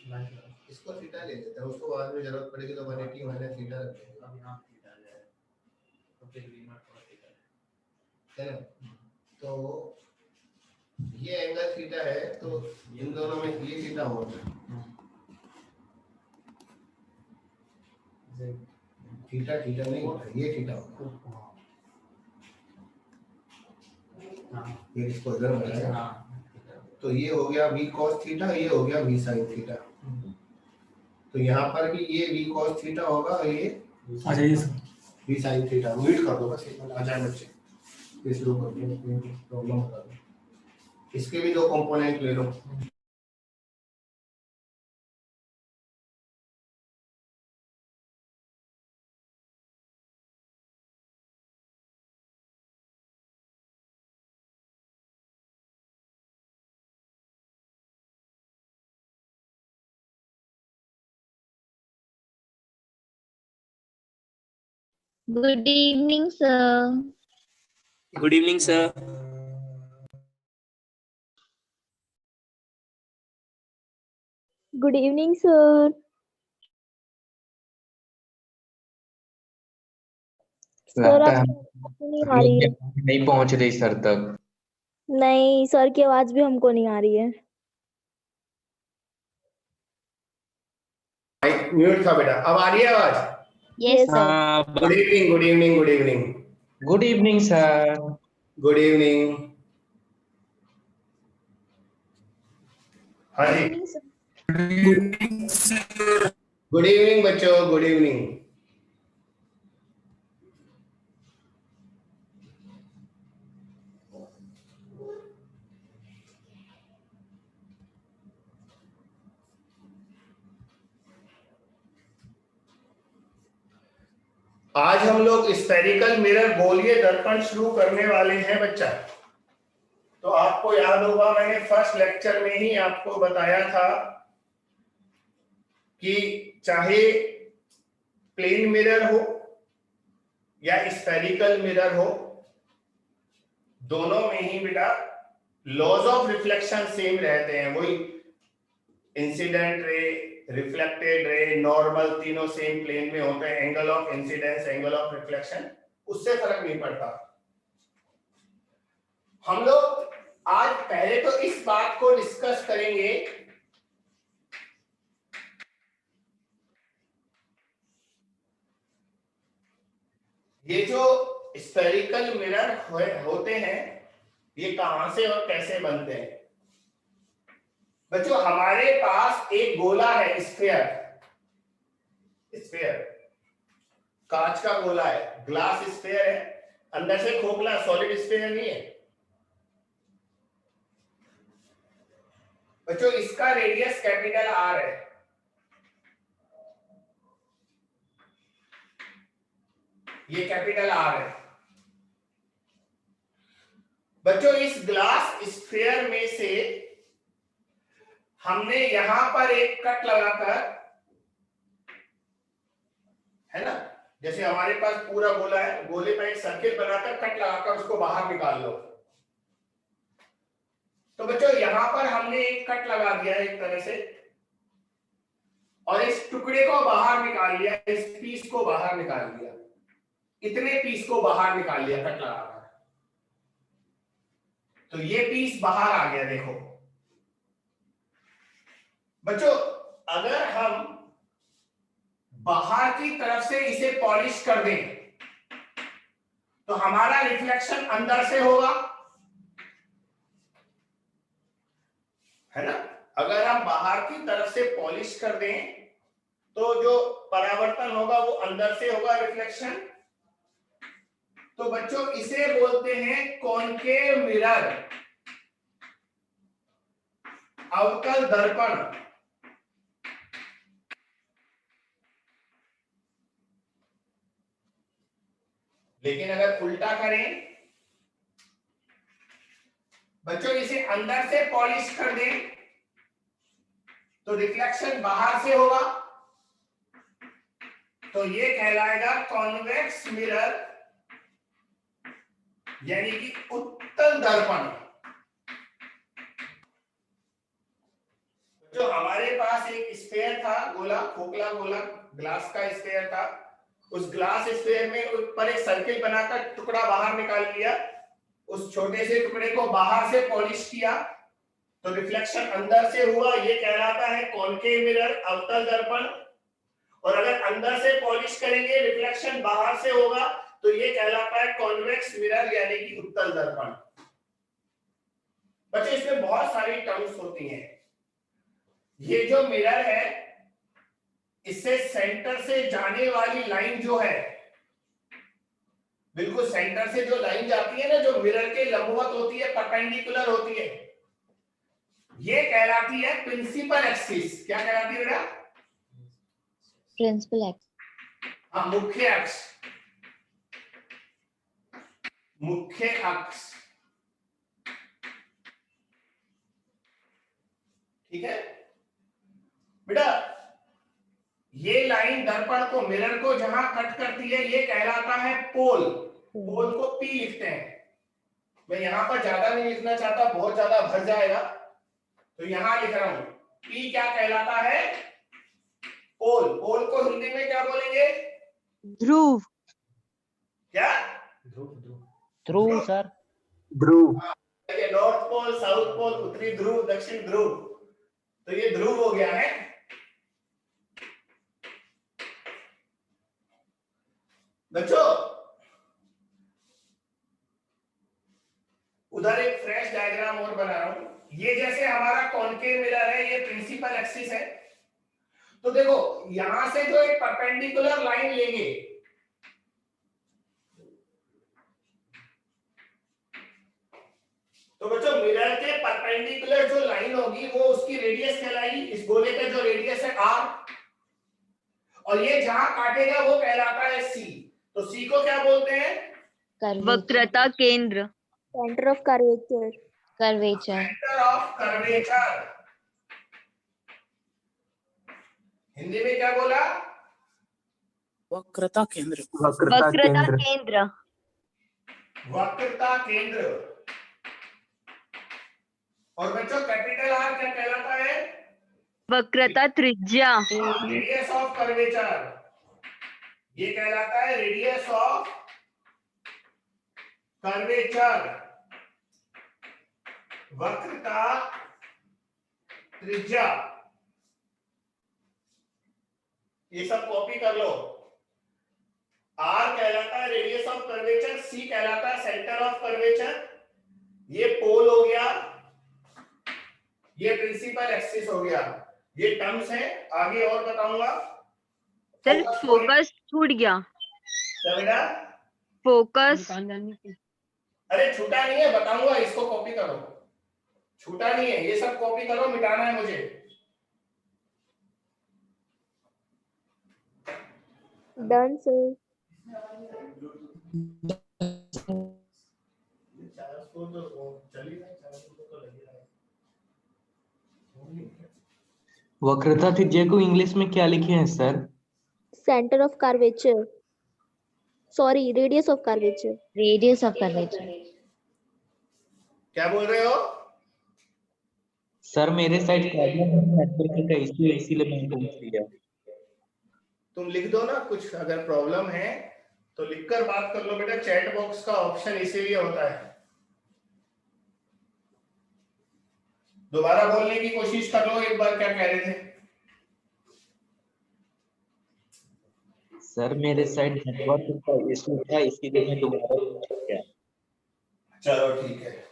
इसको थीटा ले लेते हैं, उसको बाद में जरूरत पड़ेगी तो 180 माइनस थीटा रख देंगे। अब यहाँ थीटा आ जाएगा तो फिर v नॉट cos थीटा है ना। तो ये एंगल थीटा है, तो इन दोनों में ये थीटा होगा, थीटा थीटा नहीं होता, ये थीटा होगा। ये इसको इधर बनाया, तो ये हो गया v cos थीटा, ये हो गया v sin थीटा। तो यहाँ पर भी ये v cos थीटा होगा और ये v sin थीटा। म्यूट कर दो बस, आ जाए बच्चे, ये शुरू कर दो, प्रॉब्लम बता दो। इसके भी दो कंपोनेंट ले लो। Good evening, sir. Good evening, sir. Good evening, sir. लगता है नहीं आ रही है। नहीं पहुंच रही सर तक। नहीं, सर की आवाज भी हमको नहीं आ रही है। म्यूट था बेटा, अब आ रही है आवाज? Yes, sir. Good evening, good evening, good evening. Good evening sir. Good evening. हाँ जी, गुड इवनिंग बच्चों, गुड इवनिंग। आज हम लोग स्फेरिकल मिरर गोलीय दर्पण शुरू करने वाले हैं बच्चा। तो आपको याद होगा, मैंने फर्स्ट लेक्चर में ही आपको बताया था कि चाहे प्लेन मिरर हो या स्फेरिकल मिरर हो, दोनों में ही बेटा लॉज ऑफ रिफ्लेक्शन सेम रहते हैं। वही incident ray, reflected ray, normal, तीनों सेम प्लेन में होते हैं। Angle of incidence, angle of reflection, उससे फर्क नहीं पड़ता। हम लोग आज पहले तो इस बात को डिस्कस करेंगे ये जो स्फेरिकल मिरर होते हैं ये कहां से और कैसे बनते हैं। बच्चों हमारे पास एक गोला है, स्फीयर, स्फीयर कांच का गोला है, ग्लास स्फीयर है, अंदर से खोखला सॉलिड स्फीयर नहीं है। बच्चों इसका रेडियस कैपिटल आर है। ये कैपिटल आर है। बच्चों इस ग्लास स्फीयर में से हमने यहां पर एक कट लगाकर, है ना, जैसे हमारे पास पूरा गोला है, गोले पर एक सर्किल बनाकर कट लगाकर उसको बाहर निकाल लो। तो बच्चों यहां पर हमने एक कट लगा दिया एक तरह से, और इस टुकड़े को बाहर निकाल लिया, इस पीस को बाहर निकाल लिया, इतने पीस को बाहर निकाल लिया कट लगाकर। तो ये पीस बाहर आ गया। देखो बच्चों अगर हम बाहर की तरफ से इसे पॉलिश कर दें तो हमारा रिफ्लेक्शन अंदर से होगा, है ना। अगर हम बाहर की तरफ से पॉलिश कर दें तो जो परावर्तन होगा वो अंदर से होगा, रिफ्लेक्शन। तो बच्चों इसे बोलते हैं कॉनकेव मिरर, अवतल दर्पण। लेकिन अगर उल्टा करें बच्चों, इसे अंदर से पॉलिश कर दें तो रिफ्लेक्शन बाहर से होगा, तो ये कहलाएगा कॉन्वेक्स मिरर, यानी कि उत्तल दर्पण। जो हमारे पास एक स्फीयर था, गोला, खोखला गोला ग्लास का स्फीयर था। उस ग्लास स्फीयर में ऊपर एक सर्किल बनाकर टुकड़ा बाहर निकाल लिया, उस छोटे से टुकड़े को बाहर से पॉलिश किया तो रिफ्लेक्शन अंदर से हुआ, ये कहलाता है कॉनकेव मिरर, अवतल दर्पण। और अगर अंदर से पॉलिश करेंगे, रिफ्लेक्शन बाहर से होगा, तो ये कहलाता है कॉन्वेक्स मिरर यानी कि उत्तल दर्पण। बच्चों इसमें बहुत सारी टर्म्स होती हैं। ये जो मिरर है, इससे सेंटर से जाने वाली लाइन जो है, बिल्कुल सेंटर से जो लाइन जाती है ना, जो मिरर के लंबवत होती है, परपेंडिकुलर होती है, ये कहलाती है प्रिंसिपल एक्सिस। क्या कहलाती है बेटा? Principal axis. हाँ, मुख्य अक्ष, मुख्य अक्ष, ठीक है बेटा। ये लाइन दर्पण को, मिरर को जहां कट करती है, ये कहलाता है पोल। पोल को पी लिखते हैं। मैं यहां पर ज्यादा नहीं लिखना चाहता, बहुत ज्यादा भर जाएगा, तो यहां लिख रहा हूं। पी क्या कहलाता है? पोल। पोल को हिंदी में क्या बोलेंगे? ध्रुव। क्या? ध्रुव सर। ध्रुव। नॉर्थ पोल, साउथ पोल, उत्तरी ध्रुव, दक्षिण ध्रुव, तो ये ध्रुव हो गया है। बच्चों उधर एक फ्रेश डायग्राम और बना रहा हूं। ये जैसे हमारा कॉनकेव मिरर है, ये प्रिंसिपल एक्सिस है। तो देखो यहां से जो एक परपेंडिकुलर लाइन लेंगे, तो बच्चों मिरर के परपेंडिकुलर जो लाइन होगी वो उसकी रेडियस कहलाएगी। इस गोले का जो रेडियस है r, और ये जहां काटेगा वो कहलाता है c। तो c को क्या बोलते हैं? वक्रता केंद्र। Centre of curvature. Curvature. Centre of curvature. Hindi में क्या बोला? वक्रता केंद्र। वक्रता केंद्र। वक्रता केंद्र। और बच्चों कैपिटल आर क्या कहलाता है? वक्रता त्रिज्या। रेडियस ऑफ कर्वेचर, ये कहलाता है रेडियस ऑफ कर्वेचर। वक्रता त्रिज्या, ये सब कॉपी कर लो। आर कहलाता है रेडियस ऑफ कर्वेचर, सी कहलाता है सेंटर ऑफ कर्वेचर, ये पोल हो गया, ये प्रिंसिपल एक्सिस हो गया। ये टर्म्स हैं, आगे और बताऊंगा। सर फोकस छूट गया। क्या बेटा? फोकस। अरे छूटा नहीं है, बताऊंगा, इसको कॉपी करो। छूटा नहीं है, ये सब कॉपी करो, मिटाना है मुझे। Done sir. वक्रता त्रिज्या को इंग्लिश में क्या लिखे हैं sir? Centre of curvature, sorry radius of curvature. Radius of curvature. क्या बोल रहे हो? सर मेरे साइड नेटवर्क का इश्यू है, इसीलिए मैंने पूछ लिया। तुम लिख दो ना कुछ, अगर प्रॉब्लम है तो लिखकर बात कर लो बेटा। चैट बॉक्स का ऑप्शन इसीलिए होता है। दोबारा बोलने की कोशिश कर लो एक बार, क्या कह रहे थे? सर मेरे साइड नेटवर्क का इश्यू था, इसीलिए मैं दोबारा पूछ गया। चलो ठीक है।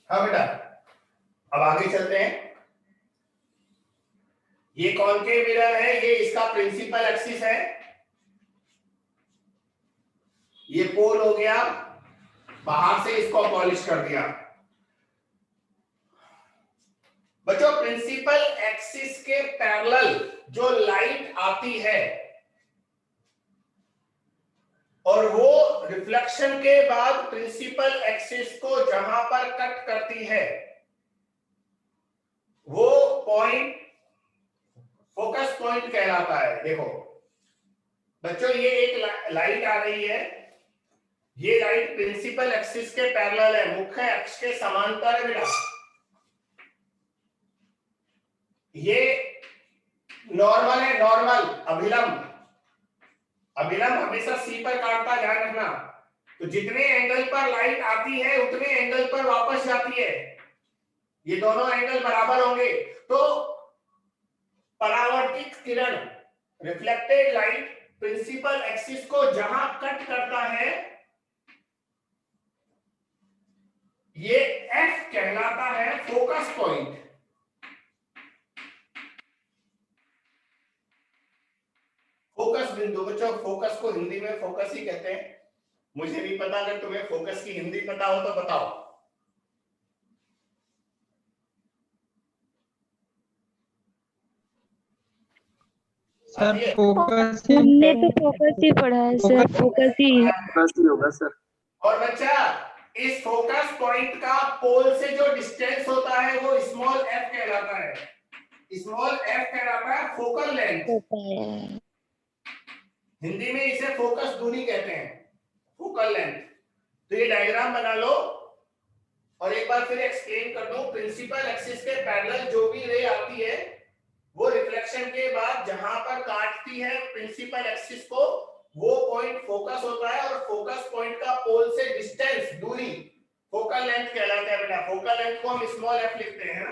हाँ बेटा, अब आगे चलते हैं। ये कॉनकेव मिरर है, ये इसका प्रिंसिपल एक्सिस है, ये पोल हो गया, बाहर से इसको पॉलिश कर दिया। बच्चों प्रिंसिपल एक्सिस के पैरेलल जो लाइट आती है और वो रिफ्लेक्शन के बाद प्रिंसिपल एक्सिस को जहां पर कट करती है, वो पॉइंट फोकस पॉइंट कहलाता है। देखो बच्चों ये एक लाइट आ रही है, ये लाइट प्रिंसिपल एक्सिस के पैरेलल है, मुख्य अक्ष के समांतर है बेटा। ये नॉर्मल है, नॉर्मल अभिलंब, अभिलंब हमेशा सी पर काटता, ध्यान रखना। तो जितने एंगल पर लाइट आती है उतने एंगल पर वापस जाती है, ये दोनों एंगल बराबर होंगे। तो परावर्तित किरण, रिफ्लेक्टेड लाइट प्रिंसिपल एक्सिस को जहां कट करता है ये एफ कहलाता है फोकस पॉइंट। फोकस बिंदु, बच्चों फोकस को हिंदी में फोकस ही कहते हैं, मुझे नहीं पता, अगर तुम्हें फोकस की हिंदी पता हो तो बताओ। सर फोकस हमने तो फोकस ही पढ़ा है सर, फोकस ही। बस ही होगा सर। और बच्चा इस फोकस पॉइंट का पोल से जो डिस्टेंस होता है वो स्मॉल एफ कहलाता है, स्मॉल एफ कहलाता है फोकल लेंथ। हिंदी में इसे फोकस दूरी कहते हैं, फोकल लेंथ। तो ये डायग्राम बना लो और एक बार फिर एक्सप्लेन कर दूं। प्रिंसिपल एक्सिस के पैरेलल जो भी रे आती है वो रिफ्लेक्शन के बाद जहां पर काटती है प्रिंसिपल एक्सिस को, वो पॉइंट फोकस होता है और फोकस पॉइंट का पोल से डिस्टेंस, दूरी, फोकल लेंथ कहलाता है बेटा। फोकल लेंथ को हम स्मॉल एफ लिखते हैं ना।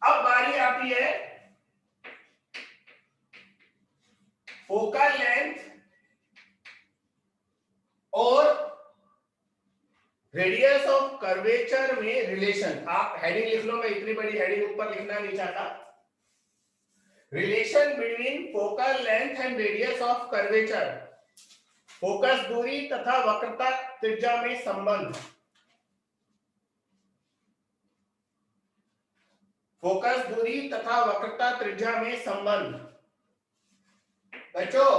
अब बारी आती है फोकल लेंथ और रेडियस ऑफ कर्वेचर में रिलेशन। आप हेडिंग लिख लो, मैं इतनी बड़ी हेडिंग ऊपर लिखना नहीं चाहता। Relation between focal length and radius of curvature, focus दूरी तथा वक्रता त्रिज्या में संबंध। फोकस दूरी तथा वक्रता त्रिज्या में संबंध। बच्चों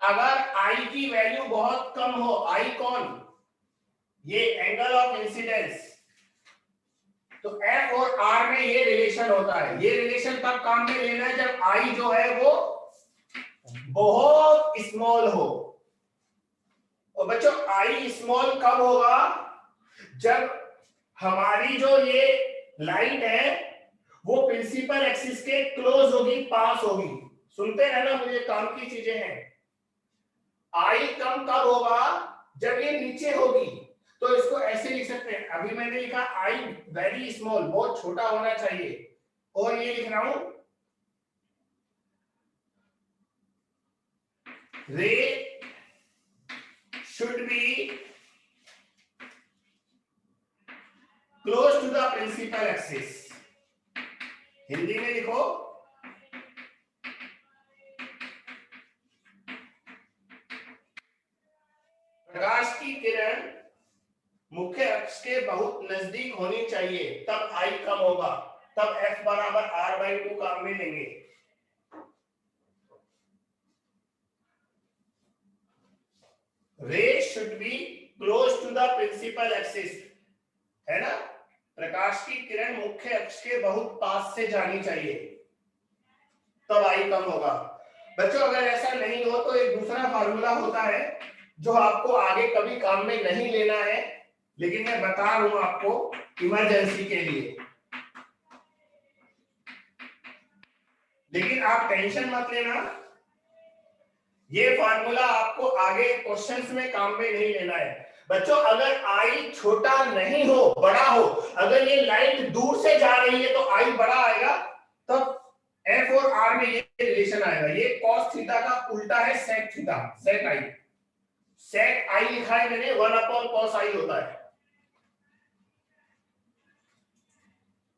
अगर आई की वैल्यू बहुत कम हो, आई कौन, ये एंगल ऑफ इंसिडेंस, तो एफ और आर में ये रिलेशन होता है। ये रिलेशन तब काम में लेना है जब आई जो है वो बहुत स्मॉल हो। और बच्चों आई स्मॉल कब होगा, जब हमारी जो ये लाइट है वो प्रिंसिपल एक्सिस के क्लोज होगी, पास होगी। सुनते रहना मुझे, काम की चीजें हैं। आई कम कब होगा, जब ये नीचे होगी। तो इसको ऐसे लिख सकते हैं, अभी मैंने लिखा आई वेरी स्मॉल, बहुत छोटा होना चाहिए, और ये लिख रहा हूं ray should be close to the principal axis. Hindi में लिखो प्रकाश की किरण मुख्य अक्ष के बहुत नजदीक होनी चाहिए, तब आई कम होगा, तब F बराबर R/2 काम में लेंगे। Ray should be close to the principal axis, है ना। प्रकाश की किरण मुख्य अक्ष के बहुत पास से जानी चाहिए, तब आई कम होगा। बच्चों अगर ऐसा नहीं हो तो एक दूसरा फार्मूला होता है जो आपको आगे कभी काम में नहीं लेना है, लेकिन मैं बता रहा हूं आपको इमरजेंसी के लिए। लेकिन आप टेंशन मत लेना, ये फार्मूला आपको आगे क्वेश्चंस में काम में नहीं लेना है। बच्चों अगर आई छोटा नहीं हो, बड़ा हो, अगर ये लाइट दूर से जा रही है तो आई बड़ा आएगा, तब एफ और आर में ये रिलेशन आएगा। ये कॉस थीटा का उल्टा है सेक थीटा, सेक आई। सेक आई लिखा है मैंने, 1/cos आई होता है।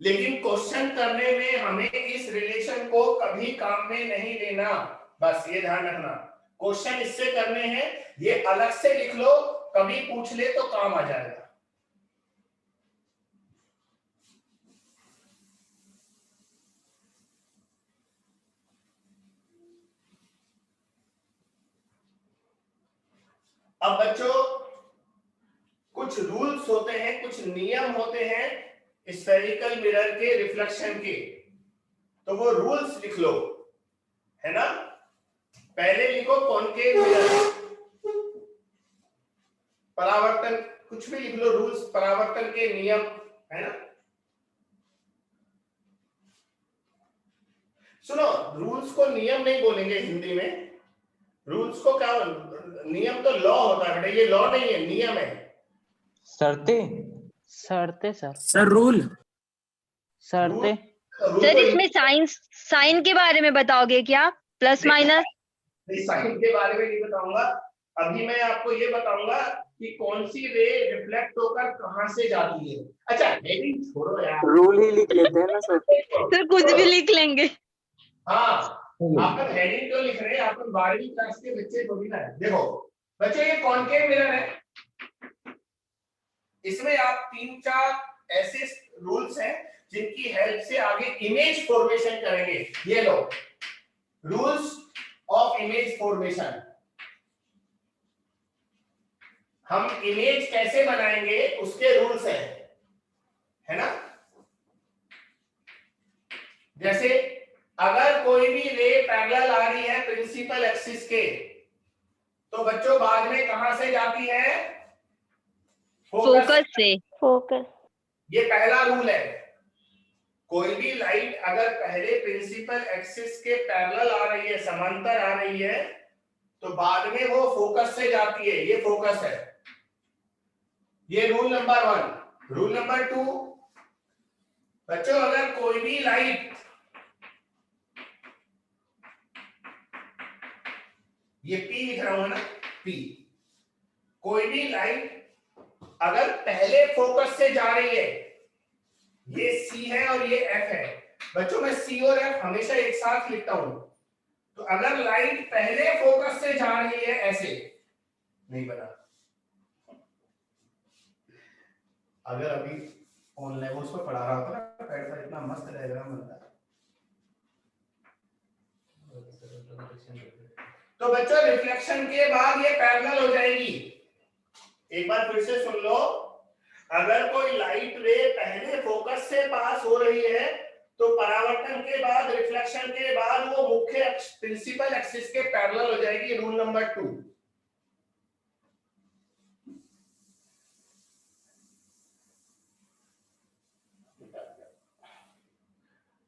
लेकिन क्वेश्चन करने में हमें इस रिलेशन को कभी काम में नहीं लेना, बस ये ध्यान रखना। क्वेश्चन इससे करने हैं, ये अलग से लिख लो, कभी पूछ ले तो काम आ जाएगा। अब बच्चों कुछ रूल्स होते हैं, कुछ नियम होते हैं स्फेरिकल मिरर के रिफ्लेक्शन के। तो वो रूल्स लिख लो, है ना। पहले लिखो कॉनकेव मिरर, परावर्तन, कुछ भी लिख लो, रूल्स, परावर्तन के नियम, है ना। सुनो, रूल्स को नियम नहीं बोलेंगे हिंदी में, रूल्स को क्या, नियम तो लॉ होता है बेटा, ये लॉ नहीं है, नियम है। शर्तें सर। Sir rule. शर्तें। रूल सर तो इसमें साइन के बारे में बताओगे क्या? Plus minus. साइन के बारे में नहीं बताऊंगा, अभी मैं आपको ये बताऊंगा कि कौन सी रे रिफ्लेक्ट होकर कहां से जाती है। अच्छा हेडिंग छोड़ो यार, रूल ही लिख लेते हैं ना सर। सर कुछ भी लिख लेंगे। हाँ, अपन हेडिंग क्यों लिख रहे हैं, अपन 12वीं क्लास के बच्चे थोड़ी ना है। देखो बच्चे, ये कॉनकेव मिरर है, इसमें आप 3-4 ऐसे रूल्स हैं जिनकी हेल्प से आगे इमेज फॉर्मेशन करेंगे। ये लो, रूल्स ऑफ इमेज फॉर्मेशन। हम इमेज कैसे बनाएंगे उसके रूल्स हैं, है ना। जैसे अगर कोई भी रे पैरेलल आ रही है प्रिंसिपल एक्सिस के, तो बच्चों बाद में कहां से जाती है, फोकस से। फोकस। ये पहला रूल है। कोई भी लाइट अगर पहले प्रिंसिपल एक्सिस के पैरेलल आ रही है, समांतर आ रही है, तो बाद में वो फोकस से जाती है, ये फोकस है। ये रूल नंबर 1। रूल नंबर 2, बच्चों अगर कोई भी लाइट, ये P लिख रहा हूं ना, P, कोई भी लाइट अगर पहले फोकस से जा रही है, ये C है और ये F है, बच्चों मैं C और F हमेशा एक साथ लिखता हूं। तो अगर लाइट पहले फोकस से जा रही है, ऐसे नहीं बना, अगर अभी ऑन लेवल्स पर पढ़ा रहा होता ना कैसा इतना मस्त डायग्राम बनता। तो बच्चों रिफ्लेक्शन के बाद ये पैरेलल हो जाएगी। एक बार फिर से सुन लो, अगर कोई लाइट रे पहले फोकस से पास हो रही है, तो परावर्तन के बाद, रिफ्लेक्शन के बाद वो मुख्य प्रिंसिपल एक्सिस के पैरेलल हो जाएगी। Rule number 2।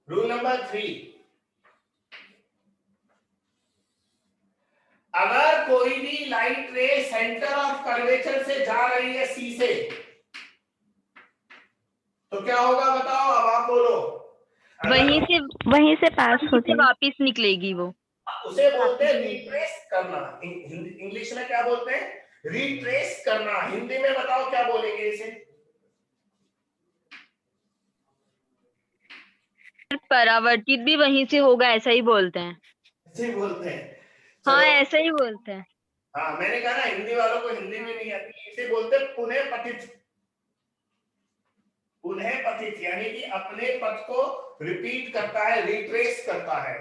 रूल नंबर 3, अगर कोई भी लाइट रे सेंटर ऑफ कर्वेचर से जा रही है सी से, तो क्या होगा बताओ, अब आप बोलो। वहीं से पास होती है, वापिस निकलेगी वो। उसे बोलते हैं रिट्रेस करना। इंग्लिश में क्या बोलते हैं, रिट्रेस करना। हिंदी में बताओ क्या बोलेंगे इसे। परावर्तित भी वहीं से होगा, ऐसा ही बोलते हैं। ऐसे बोलते हैं। हाँ चलो। ऐसा ही बोलते हैं। हाँ मैंने कहा ना, हिंदी वालों को हिंदी में नहीं आती, इसे बोलते हैं पुनः पतित। पुनः पतित यानी कि अपने पथ को रिपीट करता है, रिट्रेस करता है।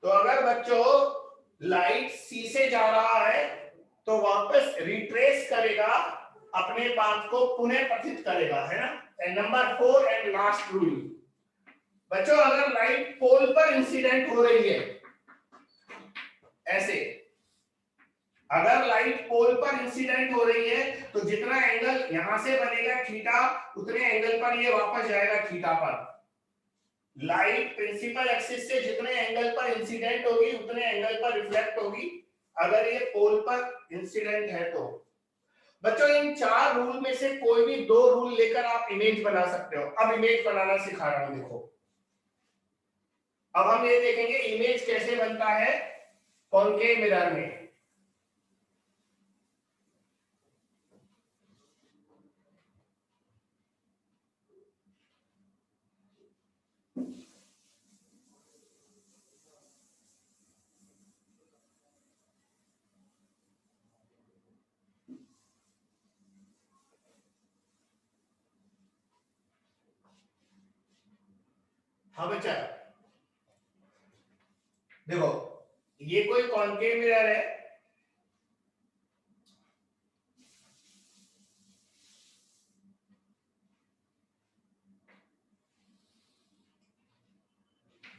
तो अगर बच्चों लाइट सी से जा रहा है, तो वापस रिट्रेस करेगा, अपने पाथ को पुनः पतित करेगा, है ना। And number 4 and last rule, बच्चों अगर लाइट पोल पर इंसिडेंट हो रही है, ऐसे अगर लाइट पोल पर इंसिडेंट हो रही है, तो जितना एंगल यहां से बनेगा थीटा, उतने एंगल पर ये वापस जाएगा थीटा पर। लाइट प्रिंसिपल एक्सिस से जितने एंगल पर इंसिडेंट होगी, उतने एंगल पर रिफ्लेक्ट होगी, अगर ये पोल पर इंसिडेंट है तो। बच्चों इन 4 रूल में से कोई भी 2 रूल लेकर आप इमेज बना सकते हो। अब इमेज बनाना सिखा रहा हूं, देखो। अब हम ये देखेंगे इमेज कैसे बनता है कॉनकेव मिरर में। हाँ बच्चा देखो, ये कोई कॉनकेव मिरर है,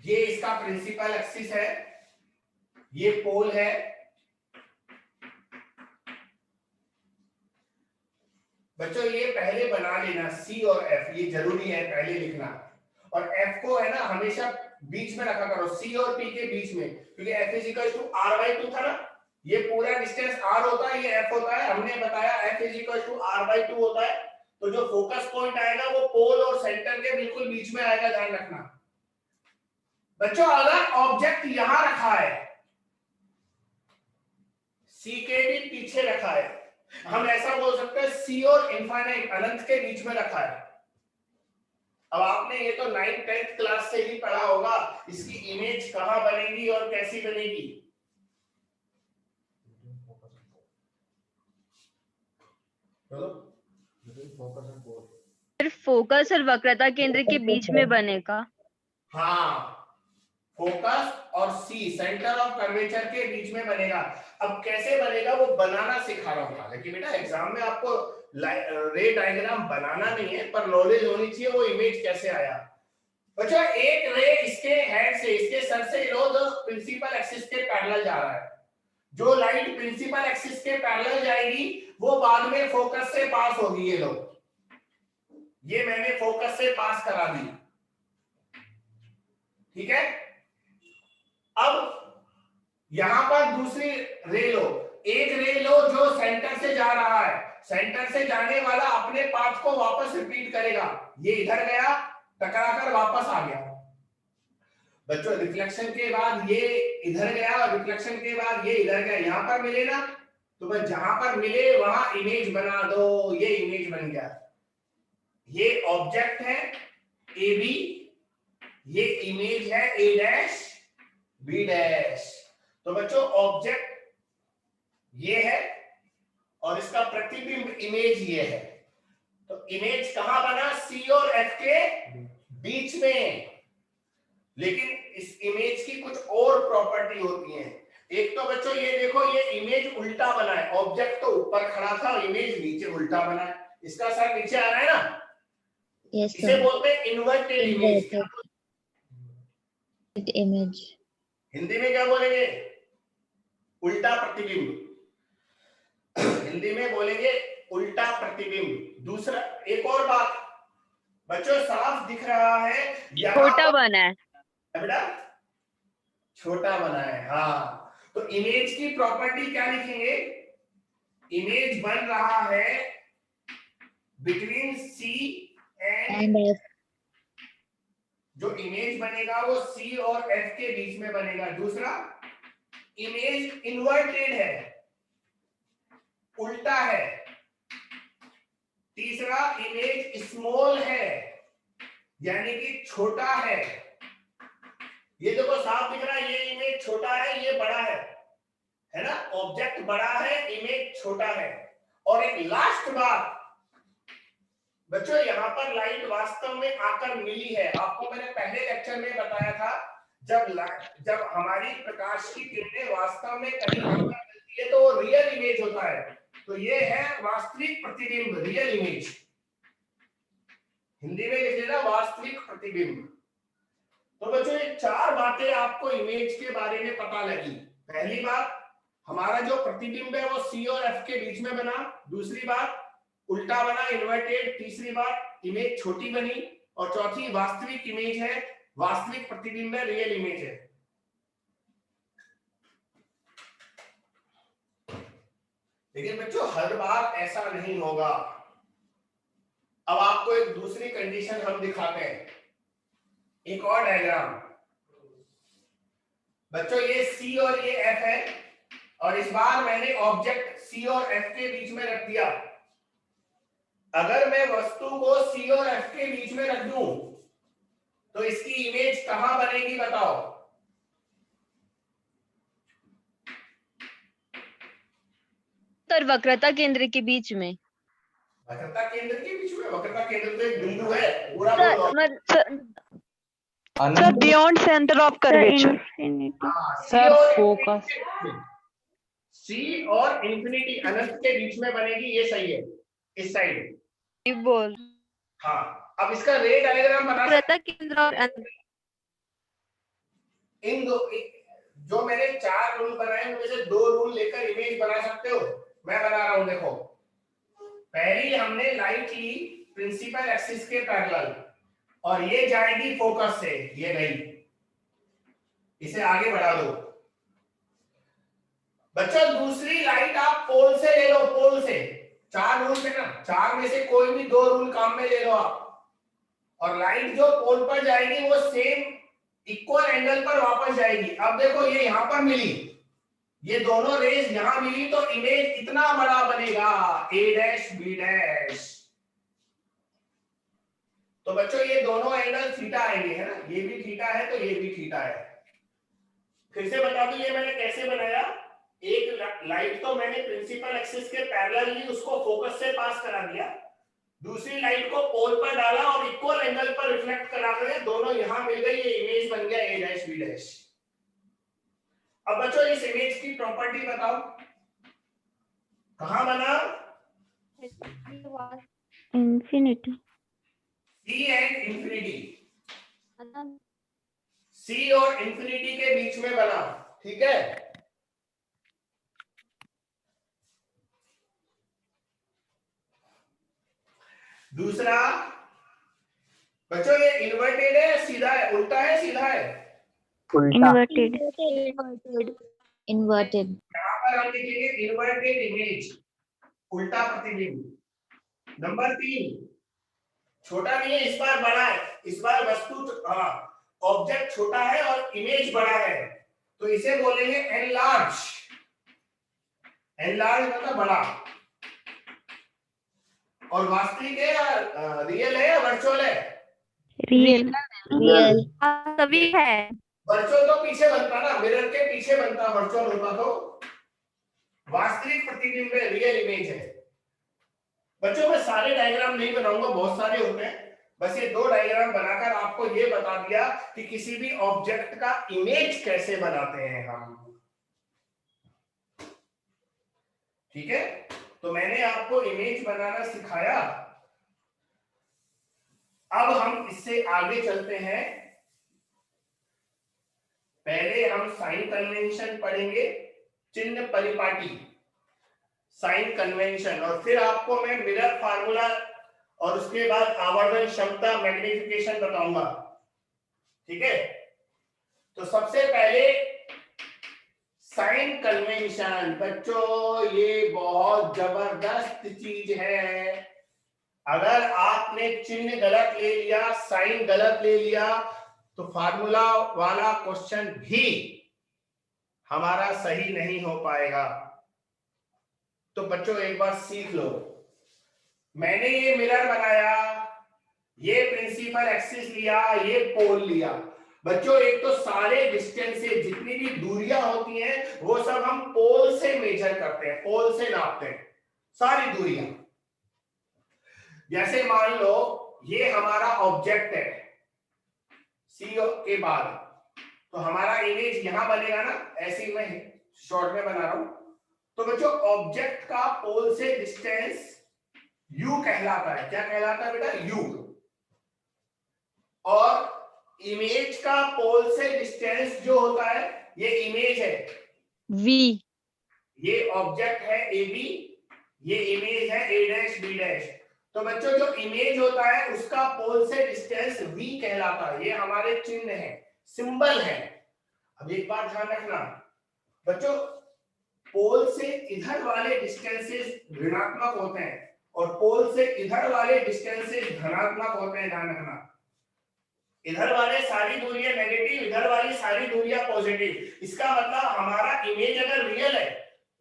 ये इसका प्रिंसिपल एक्सिस है, ये पोल है। बच्चों ये पहले बना लेना, सी और एफ, ये जरूरी है पहले लिखना। और एफ को है ना हमेशा बीच में रखा करो, सी और पी के बीच में, क्योंकि F is equal to R by 2 था ना, ये पूरा डिस्टेंस आर होता है, ये एफ होता है। हमने बताया F is equal to R by 2 होता है। तो जो फोकस पॉइंट आएगा वो पोल और सेंटर के बिल्कुल बीच में आएगा, ध्यान रखना। बच्चों अगर ऑब्जेक्ट यहां रखा है, सी के भी पीछे रखा है, हम ऐसा बोल सकते हैं सी और इनफाइनाइट अनंत के बीच में रखा है। अब आपने ये तो 9th 10th क्लास से ही पढ़ा होगा, इसकी इमेज कहां बनेगी और कैसी बनेगी। सिर्फ फोकस और वक्रता केंद्र के बीच में बनेगा। हाँ, फोकस और सी सेंटर ऑफ कर्वेचर के बीच में बनेगा। अब कैसे बनेगा वो बनाना सिखा रहा हूँ, लेकिन बेटा एग्जाम में आपको रे डायग्राम बनाना नहीं है, पर नॉलेज होनी चाहिए वो इमेज कैसे आया। बच्चों एक रे इसके हेड से, इसके सर से लो जो प्रिंसिपल एक्सिस के पैरेलल जा रहा है, जो लाइट प्रिंसिपल एक्सिस के पैरेलल जाएगी वो बाद में फोकस से पास होगी। ये लो, ये मैंने फोकस से पास करा दी, ठीक है। अब यहां पर दूसरी रे लो, एक रे लो जो सेंटर से जा रहा है, सेंटर से जाने वाला अपने पाथ को वापस रिपीट करेगा, ये इधर गया टकराकर वापस आ गया। बच्चों रिफ्लेक्शन के बाद ये इधर गया और रिफ्लेक्शन के बाद ये इधर गया, यहां पर मिले ना, तो बस जहां पर मिले वहां इमेज बना दो, ये इमेज बन गया। ये ऑब्जेक्ट है ए बी, ये इमेज है ए डैश बी डैश। तो बच्चों ऑब्जेक्ट ये है और इसका प्रतिबिंब इमेज ये है। तो इमेज कहां बना, सी और एफ के बीच में। लेकिन इस इमेज की कुछ और प्रॉपर्टी होती है। एक तो बच्चों ये देखो, ये इमेज उल्टा बना है, ऑब्जेक्ट तो ऊपर खड़ा था और इमेज नीचे उल्टा बना है, इसका सर नीचे आ रहा है ना, Yes, इसे sir. बोलते हैं इन्वर्टेड इमेज। Image. हिंदी में क्या बोलेंगे, उल्टा प्रतिबिंब। हिंदी में बोलेंगे उल्टा प्रतिबिंब। दूसरा एक और बात बच्चों, साफ दिख रहा है छोटा बना है बेटा, छोटा बना है। हाँ, तो इमेज की प्रॉपर्टी क्या लिखेंगे, इमेज बन रहा है between C and And F. जो इमेज बनेगा वो सी और एफ के बीच में बनेगा। दूसरा इमेज इन्वर्टेड है, उल्टा है। तीसरा इमेज स्मॉल है, यानी कि छोटा है। ये देखो साफ दिख रहा है, ये इमेज छोटा है, ये बड़ा है ना, ऑब्जेक्ट बड़ा है, इमेज छोटा है। और एक लास्ट बात बच्चों, यहाँ पर लाइट वास्तव में आकर मिली है। आपको मैंने पहले लेक्चर में बताया था, जब हमारी प्रकाश की किरणें वास्तव में कहीं आकर मिलती है तो वो रियल इमेज होता है। तो ये है वास्तविक प्रतिबिंब, रियल इमेज। हिंदी में लिख लेना वास्तविक प्रतिबिंब। तो बच्चों ये चार बातें आपको इमेज के बारे में पता लगी। पहली बात, हमारा जो प्रतिबिंब है वो सी और एफ के बीच में बना। दूसरी बात, उल्टा बना, इन्वर्टेड। तीसरी बात, इमेज छोटी बनी। और चौथी, वास्तविक इमेज है, वास्तविक प्रतिबिंब है, रियल इमेज है। लेकिन बच्चों हर बार ऐसा नहीं होगा। अब आपको एक दूसरी कंडीशन हम दिखाते हैं, एक और डायग्राम। बच्चों ये सी और ये एफ है, और इस बार मैंने ऑब्जेक्ट सी और एफ के बीच में रख दिया। अगर मैं वस्तु को सी और एफ के बीच में रख दूं तो इसकी इमेज कहां बनेगी बताओ। और वक्रता केंद्र के बीच में। वक्रता केंद्र के बीच में, वक्रता केंद्र तो एक बिंदु है, पूरा बोलो। Sir, beyond center of curvature. Sir focus C और इंफिनिटी अनंत के बीच में बनेगी, ये सही है, इस साइड। बोल हाँ, अब इसका रे डायग्राम बना वक्रता केंद्र और इन दो जो मैंने 4 रूल बनाए उनमें से 2 रूल लेकर इमेज बना सकते हो। मैं बना रहा हूं, देखो। पहली हमने लाइट ली प्रिंसिपल एक्सिस के पैरेलल और ये जाएगी फोकस से, ये गई, इसे आगे बढ़ा दो। बच्चों दूसरी लाइट आप पोल से ले लो, पोल से। 4 रूल है ना, 4 में से कोई भी 2 रूल काम में ले लो आप, और लाइट जो पोल पर जाएगी वो सेम इक्वल एंगल पर वापस जाएगी। अब देखो ये यहां पर मिली, ये दोनों रेज यहां मिली तो इमेज इतना बड़ा बनेगा, a डैश b डैश। तो बच्चों ये दोनों एंगल थीटा आएंगे, है ना, ये भी थीटा है तो ये भी थीटा है। फिर से बता दूं ये मैंने कैसे बनाया। एक लाइट तो मैंने प्रिंसिपल एक्सिस के पैरेलल ली, उसको फोकस से पास करा दिया, दूसरी लाइट को पोल पर डाला और इक्वल एंगल पर रिफ्लेक्ट करा दिया, दोनों यहां मिल गई, ये इमेज बन गया a डैश b डैश। अब बच्चों इस इमेज की प्रॉपर्टी बताओ, कहां बना? Infinity. C and infinity, C और इंफिनिटी के बीच में बना, ठीक है। दूसरा बच्चों ये इन्वर्टेड है सीधा है, उल्टा है सीधा है? इन्वर्टेड। Inverted. यहां पर हम लिखेंगे इन्वर्टेड इमेज, उल्टा प्रतिबिंब। नंबर 3, छोटा नहीं है, इस बार बड़ा है, इस बार वस्तु ऑब्जेक्ट छोटा है और इमेज बड़ा है, तो इसे बोलेंगे एनलार्ज। एनलार्ज मतलब बड़ा। और वास्तविक है या रियल है या वर्चुअल है? रियल। Real. सभी है। वर्चुअल तो पीछे बनता ना, मिरर के पीछे बनता, वर्चुअल होता तो वास्तविक प्रतिबिंब है, रियल इमेज है। बच्चों मैं सारे डायग्राम नहीं बनाऊंगा, बहुत सारे होते हैं, बस ये 2 डायग्राम बनाकर आपको ये बता दिया कि किसी भी ऑब्जेक्ट का इमेज कैसे बनाते हैं हम, ठीक है। तो मैंने आपको इमेज बनाना सिखाया। अब हम इससे आगे चलते हैं। पहले हम साइन कन्वेंशन पढ़ेंगे, चिन्ह परिपाटी, साइन कन्वेंशन, और फिर आपको मैं मिरर फार्मूला और उसके बाद आवर्धन क्षमता मैग्निफिकेशन बताऊंगा, ठीक है। तो सबसे पहले साइन कन्वेंशन। बच्चों ये बहुत जबरदस्त चीज है। अगर आपने चिन्ह गलत ले लिया, साइन गलत ले लिया, तो फार्मूला वाला क्वेश्चन भी हमारा सही नहीं हो पाएगा। तो बच्चों एक बार सीख लो, मैंने ये मिरर बनाया, ये प्रिंसिपल एक्सिस लिया, ये पोल लिया। बच्चों एक तो सारे डिस्टेंसेस, जितनी भी दूरियां होती हैं वो सब हम पोल से मेजर करते हैं, पोल से नापते हैं सारी दूरियां। जैसे मान लो ये हमारा ऑब्जेक्ट है सी के बाद, तो हमारा इमेज यहां बनेगा ना, ऐसे ही मैं शॉर्ट में बना रहा हूं। तो बच्चों ऑब्जेक्ट का पोल से डिस्टेंस u कहलाता है। क्या कहलाता है बेटा? u। और इमेज का पोल से डिस्टेंस जो होता है, ये इमेज है V. ये ऑब्जेक्ट है AB, ये इमेज है A डैश B डैश। तो बच्चों जो इमेज होता है उसका पोल से डिस्टेंस V कहलाता है। ये हमारे चिन्ह है, सिंबल है। अब एक बात ध्यान रखना बच्चों, पोल से इधर वाले डिस्टेंसेस ऋणात्मक होते हैं और पोल से इधर वाले डिस्टेंसेस धनात्मक होते हैं, ध्यान रखना। इधर वाले सारी दूरियां नेगेटिव, इधर वाली सारी दूरियां पॉजिटिव। इसका मतलब हमारा इमेज अगर रियल है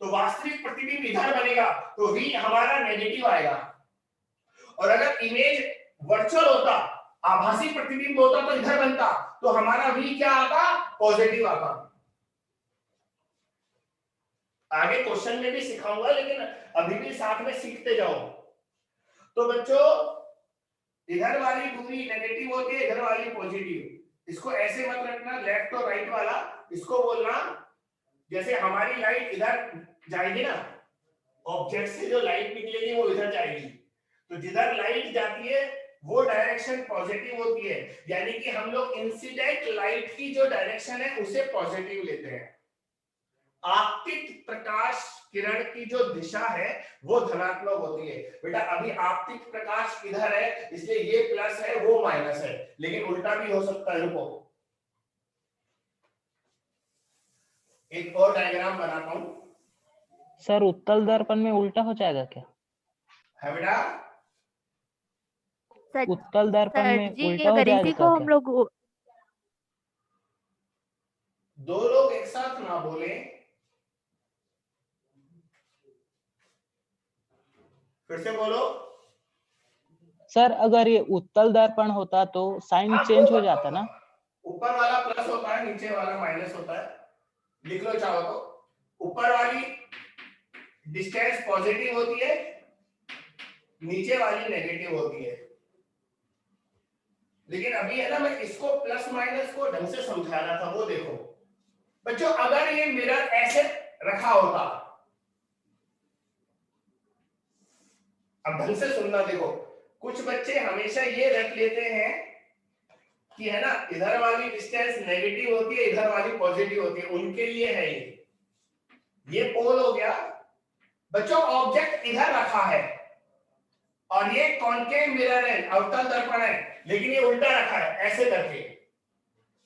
तो वास्तविक प्रतिबिंब इधर बनेगा, तो V हमारा नेगेटिव आएगा। और अगर इमेज वर्चुअल होता, आभासी प्रतिबिंब होता, तो इधर बनता, तो हमारा V क्या आता? पॉजिटिव आता। आगे क्वेश्चन में भी सिखाऊंगा, लेकिन अभी भी साथ में सीखते जाओ। तो बच्चों इधर वाली दूरी नेगेटिव होती है, इधर वाली पॉजिटिव। इसको ऐसे मत रखना लेफ्ट और राइट वाला, इसको बोलना जैसे हमारी लाइट इधर जाएगी ना, ऑब्जेक्ट से जो लाइट निकलेगी वो इधर जाएगी, तो जिधर लाइट जाती है वो डायरेक्शन पॉजिटिव होती है, यानी कि हम लोग इंसिडेंट लाइट की जो डायरेक्शन है उसे पॉजिटिव लेते हैं। आपतित प्रकाश किरण की जो दिशा है वो धनात्मक होती है। बेटा अभी आपतित प्रकाश इधर है इसलिए ये प्लस है वो माइनस है, लेकिन उल्टा भी हो सकता है। रुको एक और डायग्राम बनाता हूं। सर उत्तल दर्पण में उल्टा हो जाएगा क्या? है बेटा उत्तल दर्पण सर में जी उल्टा हो अगर जाएगा इसी को क्या? हम लोग दो लोग एक साथ ना बोले। फिर से बोलो। सर अगर ये उत्तल दर्पण होता तो साइन चेंज हो जाता ना? ऊपर वाला प्लस होता है नीचे वाला माइनस होता है। लिख लो चाहो तो। ऊपर वाली डिस्टेंस पॉजिटिव होती है, नीचे वाली नेगेटिव होती है। लेकिन अभी है ना मैं इसको प्लस माइनस को ढंग से समझा रहा था, वो देखो बच्चों। अगर ये मिरर ऐसे रखा होता, अब ढंग से सुनना देखो, कुछ बच्चे हमेशा ये रख लेते हैं कि है ना इधर वाली डिस्टेंस नेगेटिव होती है इधर वाली पॉजिटिव होती है, उनके लिए है ये पोल हो गया। बच्चों ऑब्जेक्ट इधर रखा है और ये कॉन्केव मिरर है, अवतल दर्पण है, लेकिन ये उल्टा रखा है ऐसे करके।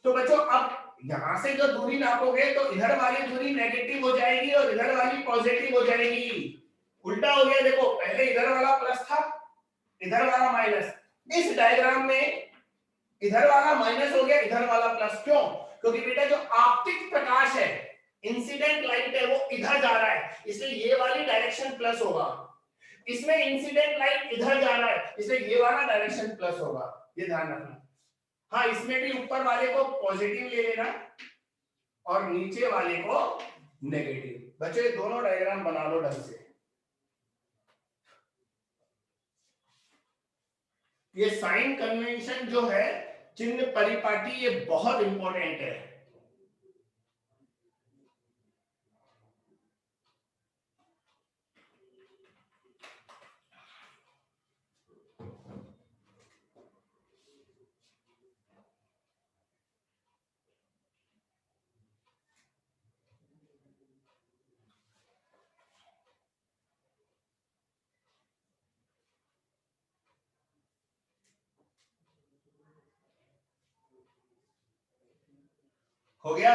तो बच्चों अब यहां से जो दूरी नापोगे तो इधर वाली दूरी नेगेटिव हो जाएगी और इधर वाली पॉजिटिव हो जाएगी। उल्टा हो गया देखो, पहले इधर वाला प्लस था इधर वाला माइनस। इस डायग्राम में इधर वाला माइनस हो गया इधर वाला प्लस। क्यों? क्योंकि बेटा जो आपतित प्रकाश है इंसिडेंट लाइट है वो इधर जा रहा है, इसलिए ये वाली डायरेक्शन प्लस होगा। इसमें इंसिडेंट लाइट इधर जा रहा है इसलिए ये वाला डायरेक्शन प्लस होगा, ये ध्यान रखना। हाँ इसमें भी ऊपर वाले को पॉजिटिव ले लेना और नीचे वाले को नेगेटिव। बच्चे दोनों डायग्राम बना लो ढंग से। ये साइन कन्वेंशन जो है चिन्ह परिपाटी, ये बहुत इंपॉर्टेंट है। हो गया?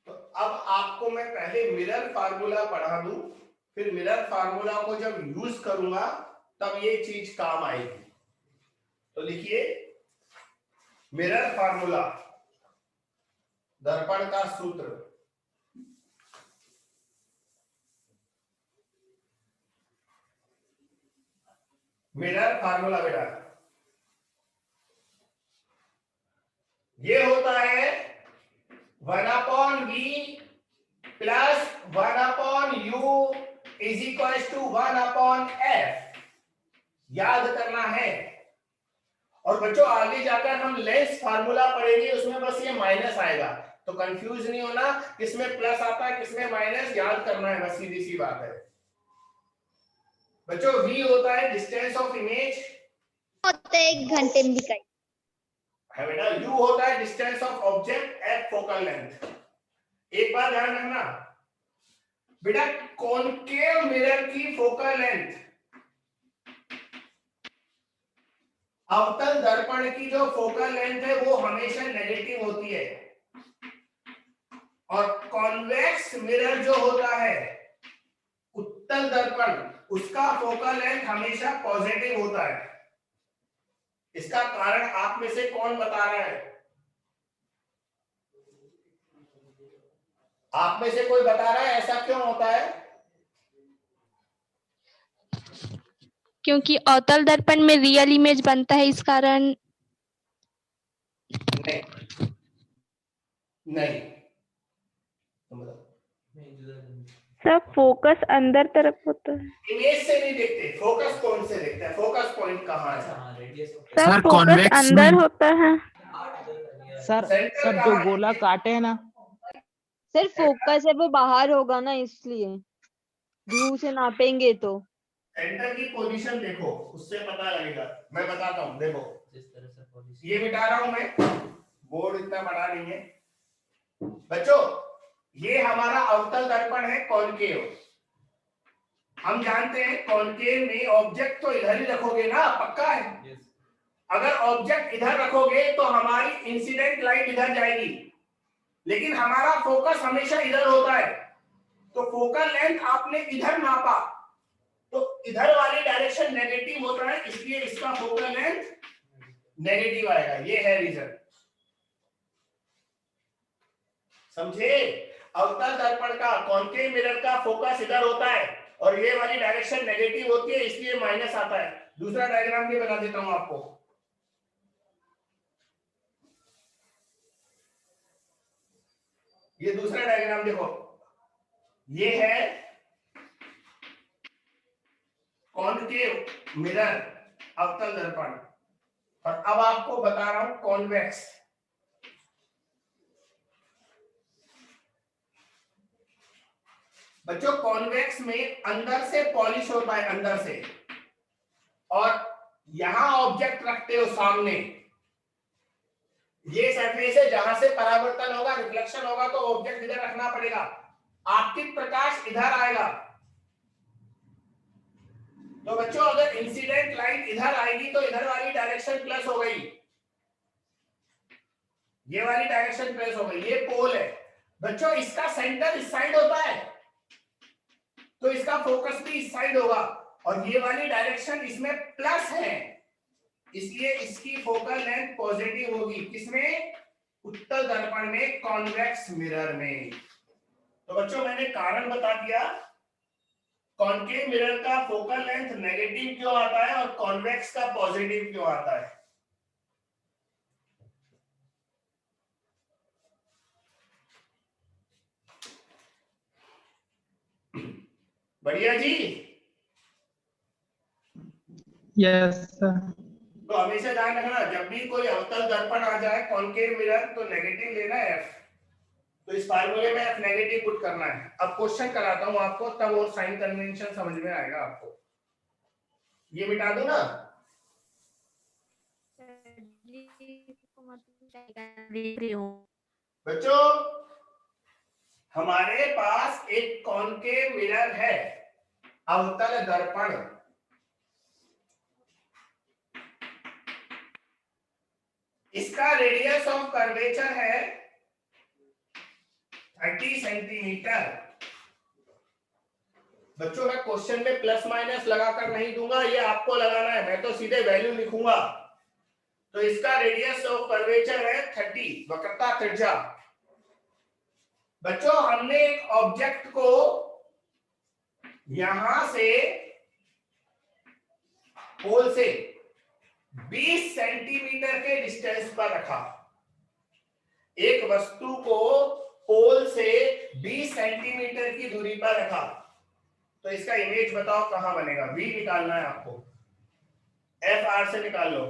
तो अब आपको मैं पहले मिरर फार्मूला पढ़ा दूं, फिर मिरर फार्मूला को जब यूज करूंगा तब ये चीज काम आएगी। तो लिखिए मिरर फार्मूला, दर्पण का सूत्र। मिरर फार्मूला बेटा ये होता है 1/v plus 1/u is equal to 1/f। याद करना है। और बच्चों आगे जाकर हम लेंस फार्मूला पढ़ेंगे, उसमें बस ये माइनस आएगा, तो कंफ्यूज नहीं होना किसमें प्लस आता है किसमें माइनस, याद करना है, बस सीधी सी बात है। बच्चों v होता है डिस्टेंस ऑफ इमेज, होता है 1 घंटे में दिखाई है बेटा। u होता है distance of object at focal length. एक बात ध्यान रखना बेटा, कॉनकेव मिरर की फोकल लेंथ अवतल दर्पण की जो फोकल लेंथ है वो हमेशा नेगेटिव होती है, और कॉन्वेक्स मिरर जो होता है उत्तल दर्पण उसका फोकल लेंथ हमेशा पॉजिटिव होता है। इसका कारण आप में से कौन बता रहा है? आप में से कोई बता रहा है ऐसा क्यों होता है? क्योंकि अवतल दर्पण में रियल इमेज बनता है, इस कारण। नहीं नहीं, सर फोकस अंदर तरफ होता है। इमेज से नहीं देखते, फोकस पॉइंट से देखते हैं। फोकस पॉइंट कहाँ है? सर फोकस अंदर होता है। सर सर जो गोला काटे है ना, सर फोकस है वो बाहर होगा ना, इसलिए दूर से नापेंगे तो। सेंटर की पोजीशन देखो, उससे पता लगेगा। मैं बताता हूँ, देखो जिस तरह से पॉलिसी ये मिटा रहा हूं मैं, बोर्ड इतना बड़ा नहीं है बच्चों। ये हमारा अवतल दर्पण है कॉनकेव। हम जानते हैं कॉनकेव में ऑब्जेक्ट तो इधर ही रखोगे ना, पक्का है। यस अगर ऑब्जेक्ट इधर रखोगे तो हमारी इंसिडेंट लाइट इधर जाएगी, लेकिन हमारा फोकस हमेशा इधर होता है। तो फोकल लेंथ आपने इधर नापा तो इधर वाली डायरेक्शन नेगेटिव होता है, इसलिए इसका फोकल लेंथ नेगेटिव आएगा। ये है रीजन, समझे। अवतल दर्पण का, कॉनकेव मिरर का फोकस इधर होता है और ये वाली डायरेक्शन नेगेटिव होती है, इसलिए माइनस आता है। दूसरा डायग्राम भी बना देता हूं आपको। ये दूसरा डायग्राम देखो, ये है कॉनकेव मिरर अवतल दर्पण, और अब आपको बता रहा हूं कॉन्वेक्स। बच्चों कॉन्वेक्स में अंदर से पॉलिश होता है, अंदर से, और यहां ऑब्जेक्ट रखते हो सामने। ये सरफेस है जहां से परावर्तन होगा, रिफ्लेक्शन होगा, तो ऑब्जेक्ट इधर रखना पड़ेगा। आपतित प्रकाश इधर आएगा। तो बच्चों अगर इंसिडेंट लाइट इधर आएगी तो इधर वाली डायरेक्शन प्लस हो गई, ये वाली डायरेक्शन प्लस हो गई। ये पोल है बच्चों, इसका सेंटर इस साइड होता है तो इसका फोकस भी इस साइड होगा, और ये वाली डायरेक्शन इसमें प्लस है, इसलिए इसकी फोकल लेंथ पॉजिटिव होगी। किसमें? उत्तल दर्पण में, कॉन्वेक्स मिरर में। तो बच्चों मैंने कारण बता दिया, कॉनकेव मिरर का फोकल लेंथ नेगेटिव क्यों आता है और कॉन्वेक्स का पॉजिटिव क्यों आता है। बढ़िया जी। Yes sir. तो हमेशा ध्यान रखना, जब भी कोई अवतल दर्पण आ जाए कॉनकेव मिरर, तो नेगेटिव लेना है F। तो इस फार्मूले में F नेगेटिव पुट करना है। अब क्वेश्चन कराता हूं आपको, तब वो साइन कन्वेंशन समझ में आएगा आपको। ये मिटा दो ना। बच्चों हमारे पास एक कॉनकेव मिरर है, अवतल दर्पण। इसका रेडियस ऑफ कर्वेचर है 30 सेंटीमीटर। बच्चों मैं क्वेश्चन में प्लस माइनस लगाकर नहीं दूंगा, ये आपको लगाना है, मैं तो सीधे वैल्यू लिखूंगा। तो इसका रेडियस ऑफ कर्वेचर है 30, वक्रता त्रिज्या। बच्चों हमने एक ऑब्जेक्ट को यहां से, पोल से 20 सेंटीमीटर के डिस्टेंस पर रखा। एक वस्तु को पोल से 20 सेंटीमीटर की दूरी पर रखा, तो इसका इमेज बताओ कहां बनेगा। V निकालना है आपको, F R से निकाल लो।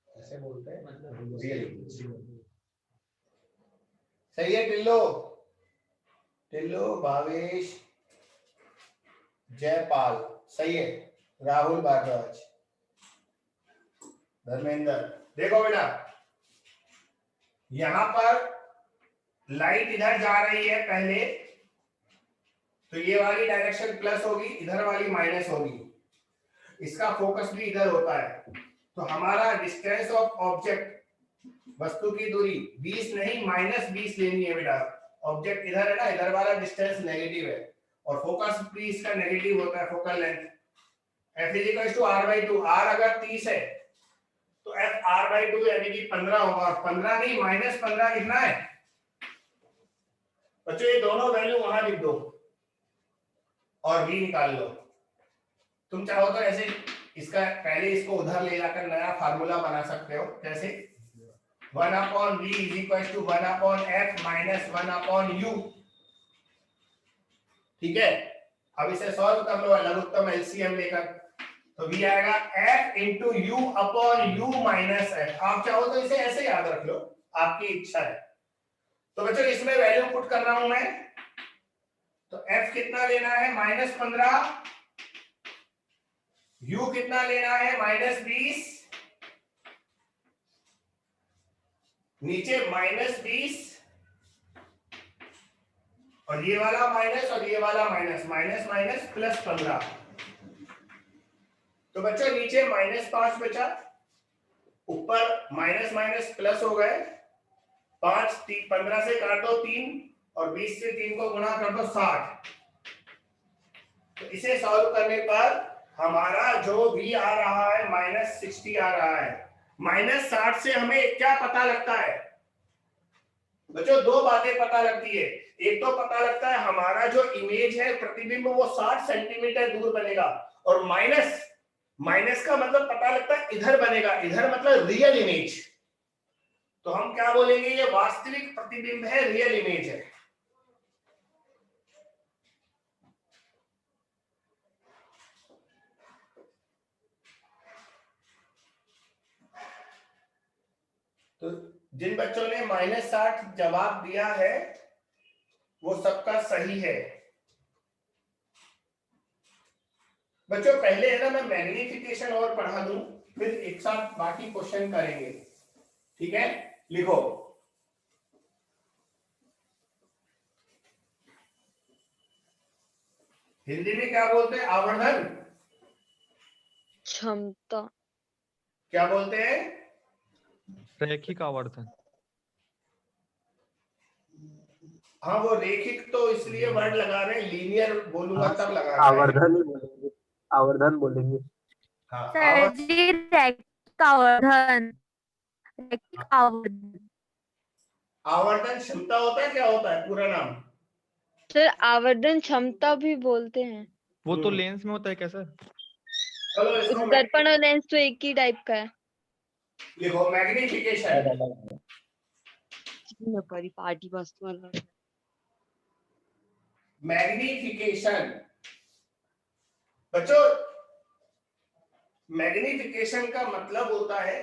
ऐसे बोलते हैं, मतलब सही है। टिल्लो, टिल्लो, भावेश, जयपाल सही है। राहुल भारद्वाज, धर्मेंद्र। देखो बेटा, यहां पर लाइट इधर जा रही है पहले, तो ये वाली डायरेक्शन प्लस होगी, इधर वाली माइनस होगी, इसका फोकस भी इधर होता है। तो हमारा डिस्टेंस ऑफ ऑब्जेक्ट, वस्तु की दूरी 20 नहीं -20 लेनी है बेटा। ऑब्जेक्ट इधर है ना, इधर वाला डिस्टेंस नेगेटिव है और फोकस भी इसका नेगेटिव होता है, focal length. f = r/2। r अगर 30 है तो f r/2 यानी कि 15 होगा। 15 नहीं -15 कितना है बच्चों? ये दोनों वैल्यू वहां लिख दो और v निकाल लो। तुम चाहो तो ऐसे इसका पहले इसको उधर ले जाकर नया फार्मूला बना सकते हो। कैसे? 1/v = 1/f - 1/u। ठीक है, अब इसे सॉल्व कर लो लघुत्तम एलसीएम लेकर। तो v आएगा f × u/u - f। आप चाहो तो इसे ऐसे याद रख लो, आपकी इच्छा है। तो बच्चों इसमें वैल्यू पुट कर रहा हूं मैं। तो f कितना लेना है? -15। u कितना लेना है? -20। नीचे -20 और ये वाला माइनस और ये वाला माइनस, माइनस +15। तो बच्चों नीचे -5 बचा, ऊपर माइनस प्लस हो गए। 5 15 से काट दो 3 और 20 से 3 को गुणा कर दो 60। तो इसे सॉल्व करने पर हमारा जो v आ रहा है -60 आ रहा है। -60 से हमें क्या पता लगता है बच्चों? दो बातें पता लगती है। एक तो पता लगता है हमारा जो इमेज है, प्रतिबिंब, वो 60 सेंटीमीटर दूर बनेगा। और माइनस का मतलब पता लगता है इधर बनेगा, इधर मतलब रियल इमेज। तो हम क्या बोलेंगे? ये वास्तविक प्रतिबिंब है, रियल इमेज है। तो जिन बच्चों ने -60 जवाब दिया है वो सबका सही है। बच्चों पहले है ना, मैं मैग्नीफिकेशन और पढ़ा दूं, फिर एक साथ बाकी क्वेश्चन करेंगे। ठीक है, लिखो। हिंदी में क्या बोलते हैं? आवर्धन क्षमता। क्या बोलते हैं? रैखिक आवर्धन। हाँ, वो रेखिक तो इसलिए वर्ड लगा रहे हैं, लीनियर बोलूंगा तब लगा रहे हैं। आवर्धन ही बोलेंगे, आवर्धन बोलेंगे। हाँ, सर जी रैखिक आवर्धन। रैखिक आवर्धन। आवर्धन क्षमता होता है, क्या होता है पूरा नाम? सर आवर्धन क्षमता भी बोलते हैं। वो तो लेंस में होता है क्या सर? चलो इसको दर्पण और लेंस तो एक ही टाइप का है। लिखो मैग्नीफिकेशन। पार्टी वस्तु अलग। मैग्नीफिकेशन बच्चों, मैग्नीफिकेशन का मतलब होता है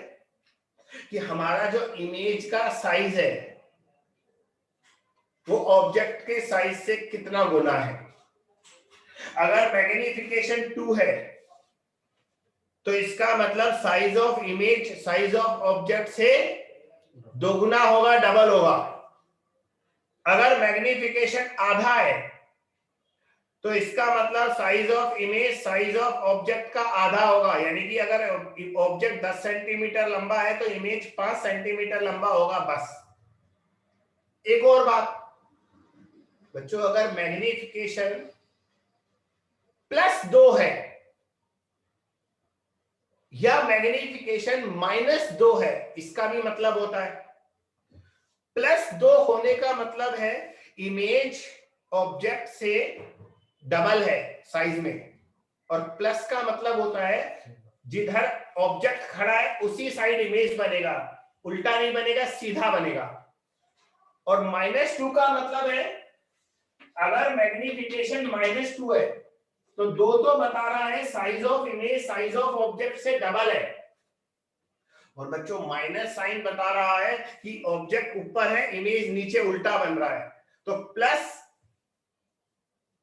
कि हमारा जो इमेज का साइज है वो ऑब्जेक्ट के साइज से कितना गुना है। अगर मैग्नीफिकेशन 2 है तो इसका मतलब size of image size of object से दोगुना होगा, डबल होगा। अगर मैग्नीफिकेशन आधा है तो इसका मतलब size of image size of object का आधा होगा। यानी कि अगर ऑब्जेक्ट 10 सेंटीमीटर लंबा है तो इमेज 5 सेंटीमीटर लंबा होगा, बस। एक और बात बच्चों, अगर मैग्नीफिकेशन +2 है या मैग्नीफिकेशन -2 है, इसका भी मतलब होता है। +2 होने का मतलब है इमेज ऑब्जेक्ट से डबल है साइज में, और प्लस का मतलब होता है जिधर ऑब्जेक्ट खड़ा है उसी साइड इमेज बनेगा, उल्टा नहीं बनेगा, सीधा बनेगा। और -2 का मतलब है अगर मैग्नीफिकेशन -2 है तो 2 तो बता रहा है size of image size of object से डबल है, और बच्चों माइनस साइन बता रहा है कि ऑब्जेक्ट ऊपर है, इमेज नीचे उल्टा बन रहा है। तो प्लस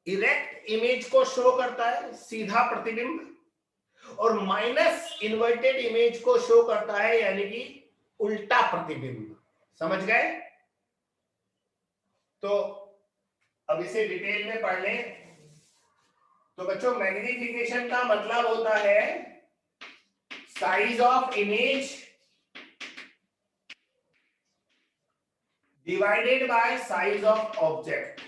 इरेक्ट इमेज को शो करता है, सीधा प्रतिबिंब, और माइनस इन्वर्टेड इमेज को शो करता है, यानी कि उल्टा प्रतिबिंब। समझ गए? तो अब इसे डिटेल में पढ़ लें। तो बच्चों मैग्नीफिकेशन का मतलब होता है size of image divided by size of object.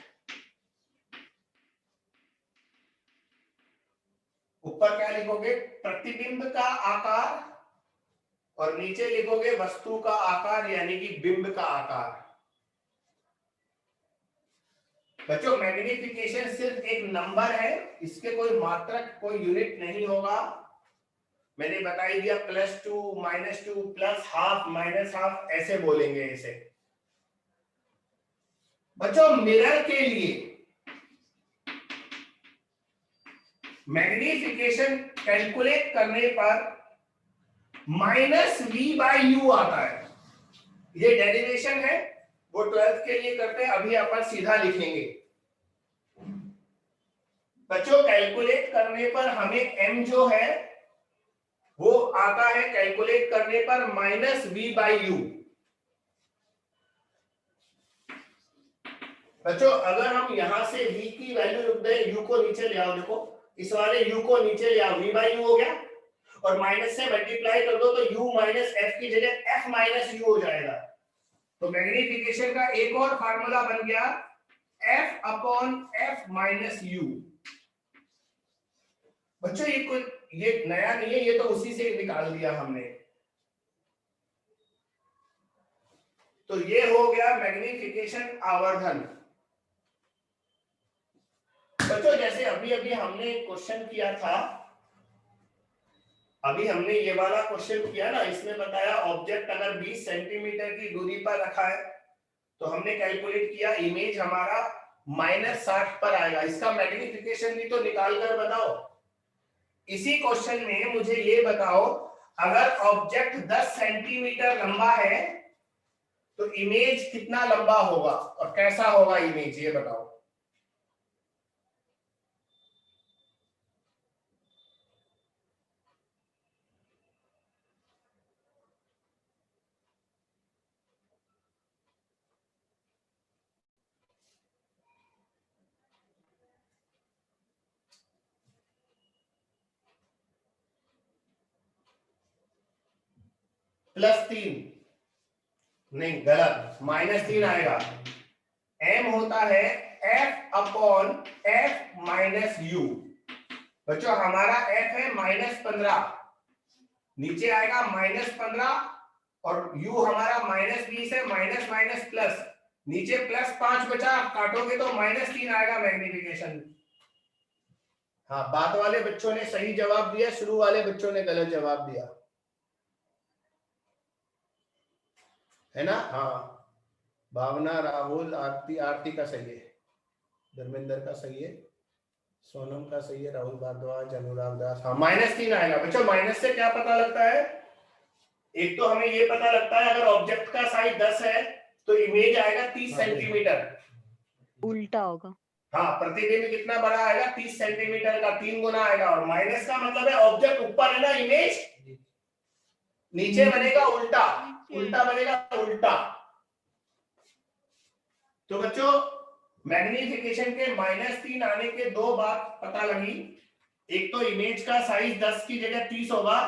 ऊपर क्या लिखोगे? प्रतिबिंब का आकार, और नीचे लिखोगे वस्तु का आकार यानी कि बिंब का आकार। बच्चों मैग्नीफिकेशन सिर्फ एक नंबर है, इसके कोई मात्रक कोई यूनिट नहीं होगा। मैंने बता ही दिया, +2 -2 +½ -½ ऐसे बोलेंगे इसे। बच्चों मिरर के लिए मैग्नीफिकेशन कैलकुलेट करने पर -v/u आता है। ये डेरिवेशन है, वो 12th के लिए करते हैं, अभी अपन सीधा लिखेंगे। बच्चों कैलकुलेट करने पर हमें m जो है वो आता है कैलकुलेट करने पर -v/u। बच्चों अगर हम यहां से v की वैल्यू लिख दें, u को नीचे ले आओ, देखो इस वाले u को नीचे ले आओ, v/u हो गया, और माइनस से मल्टीप्लाई कर दो तो u - f की जगह f - u हो जाएगा। तो मैग्नीफिकेशन का एक और फार्मूला बन गया f/f - u। बच्चों ये नया नहीं है, ये तो उसी से निकाल दिया हमने। तो ये हो गया मैग्नीफिकेशन आवर्धन। बच्चों जैसे अभी अभी हमने क्वेश्चन किया था, अभी हमने ये वाला क्वेश्चन किया ना, इसमें बताया ऑब्जेक्ट अगर 20 सेंटीमीटर की दूरी पर रखा है तो हमने कैलकुलेट किया इमेज हमारा -60 पर आएगा। इसका मैग्नीफिकेशन भी तो निकाल कर बताओ। इसी क्वेश्चन में मुझे ये बताओ, अगर ऑब्जेक्ट 10 सेंटीमीटर लंबा है तो इमेज कितना लंबा होगा और कैसा होगा इमेज, ये बताओ। +3 नहीं, गलत, -3 आएगा। m होता है f/f - u। बच्चों हमारा f है -15, नीचे आएगा -15, और u हमारा -20 है, माइनस माइनस प्लस, नीचे +5 बचा, काटोगे तो -3 आएगा मैग्नीफिकेशन। हाँ, बाद वाले बच्चों ने सही जवाब दिया, शुरू वाले बच्चों ने गलत जवाब दिया है ना। हाँ, भावना, राहुल, आरती का सही है, धर्मेंद्र का सही है, सोनम का सही है, राहुल भारद्वाज, अनुराग दास। हाँ, -3 आएगा। बच्चों माइनस से क्या पता लगता है? एक तो हमें ये पता लगता है अगर ऑब्जेक्ट का साइज 10 है तो इमेज आएगा 30 सेंटीमीटर। उल्टा होगा। हाँ, प्रतिबिंब कितना बड़ा आएगा? 30 सेंटीमीटर का 3 गुना आएगा। और माइनस का मतलब है ऑब्जेक्ट ऊपर है ना, इमेज नीचे बनेगा उल्टा, उल्टा बनेगा उल्टा। तो बच्चों मैग्नीफिकेशन के -3 आने के दो बात पता लगी। एक तो इमेज का साइज 10 की जगह 30 होगा,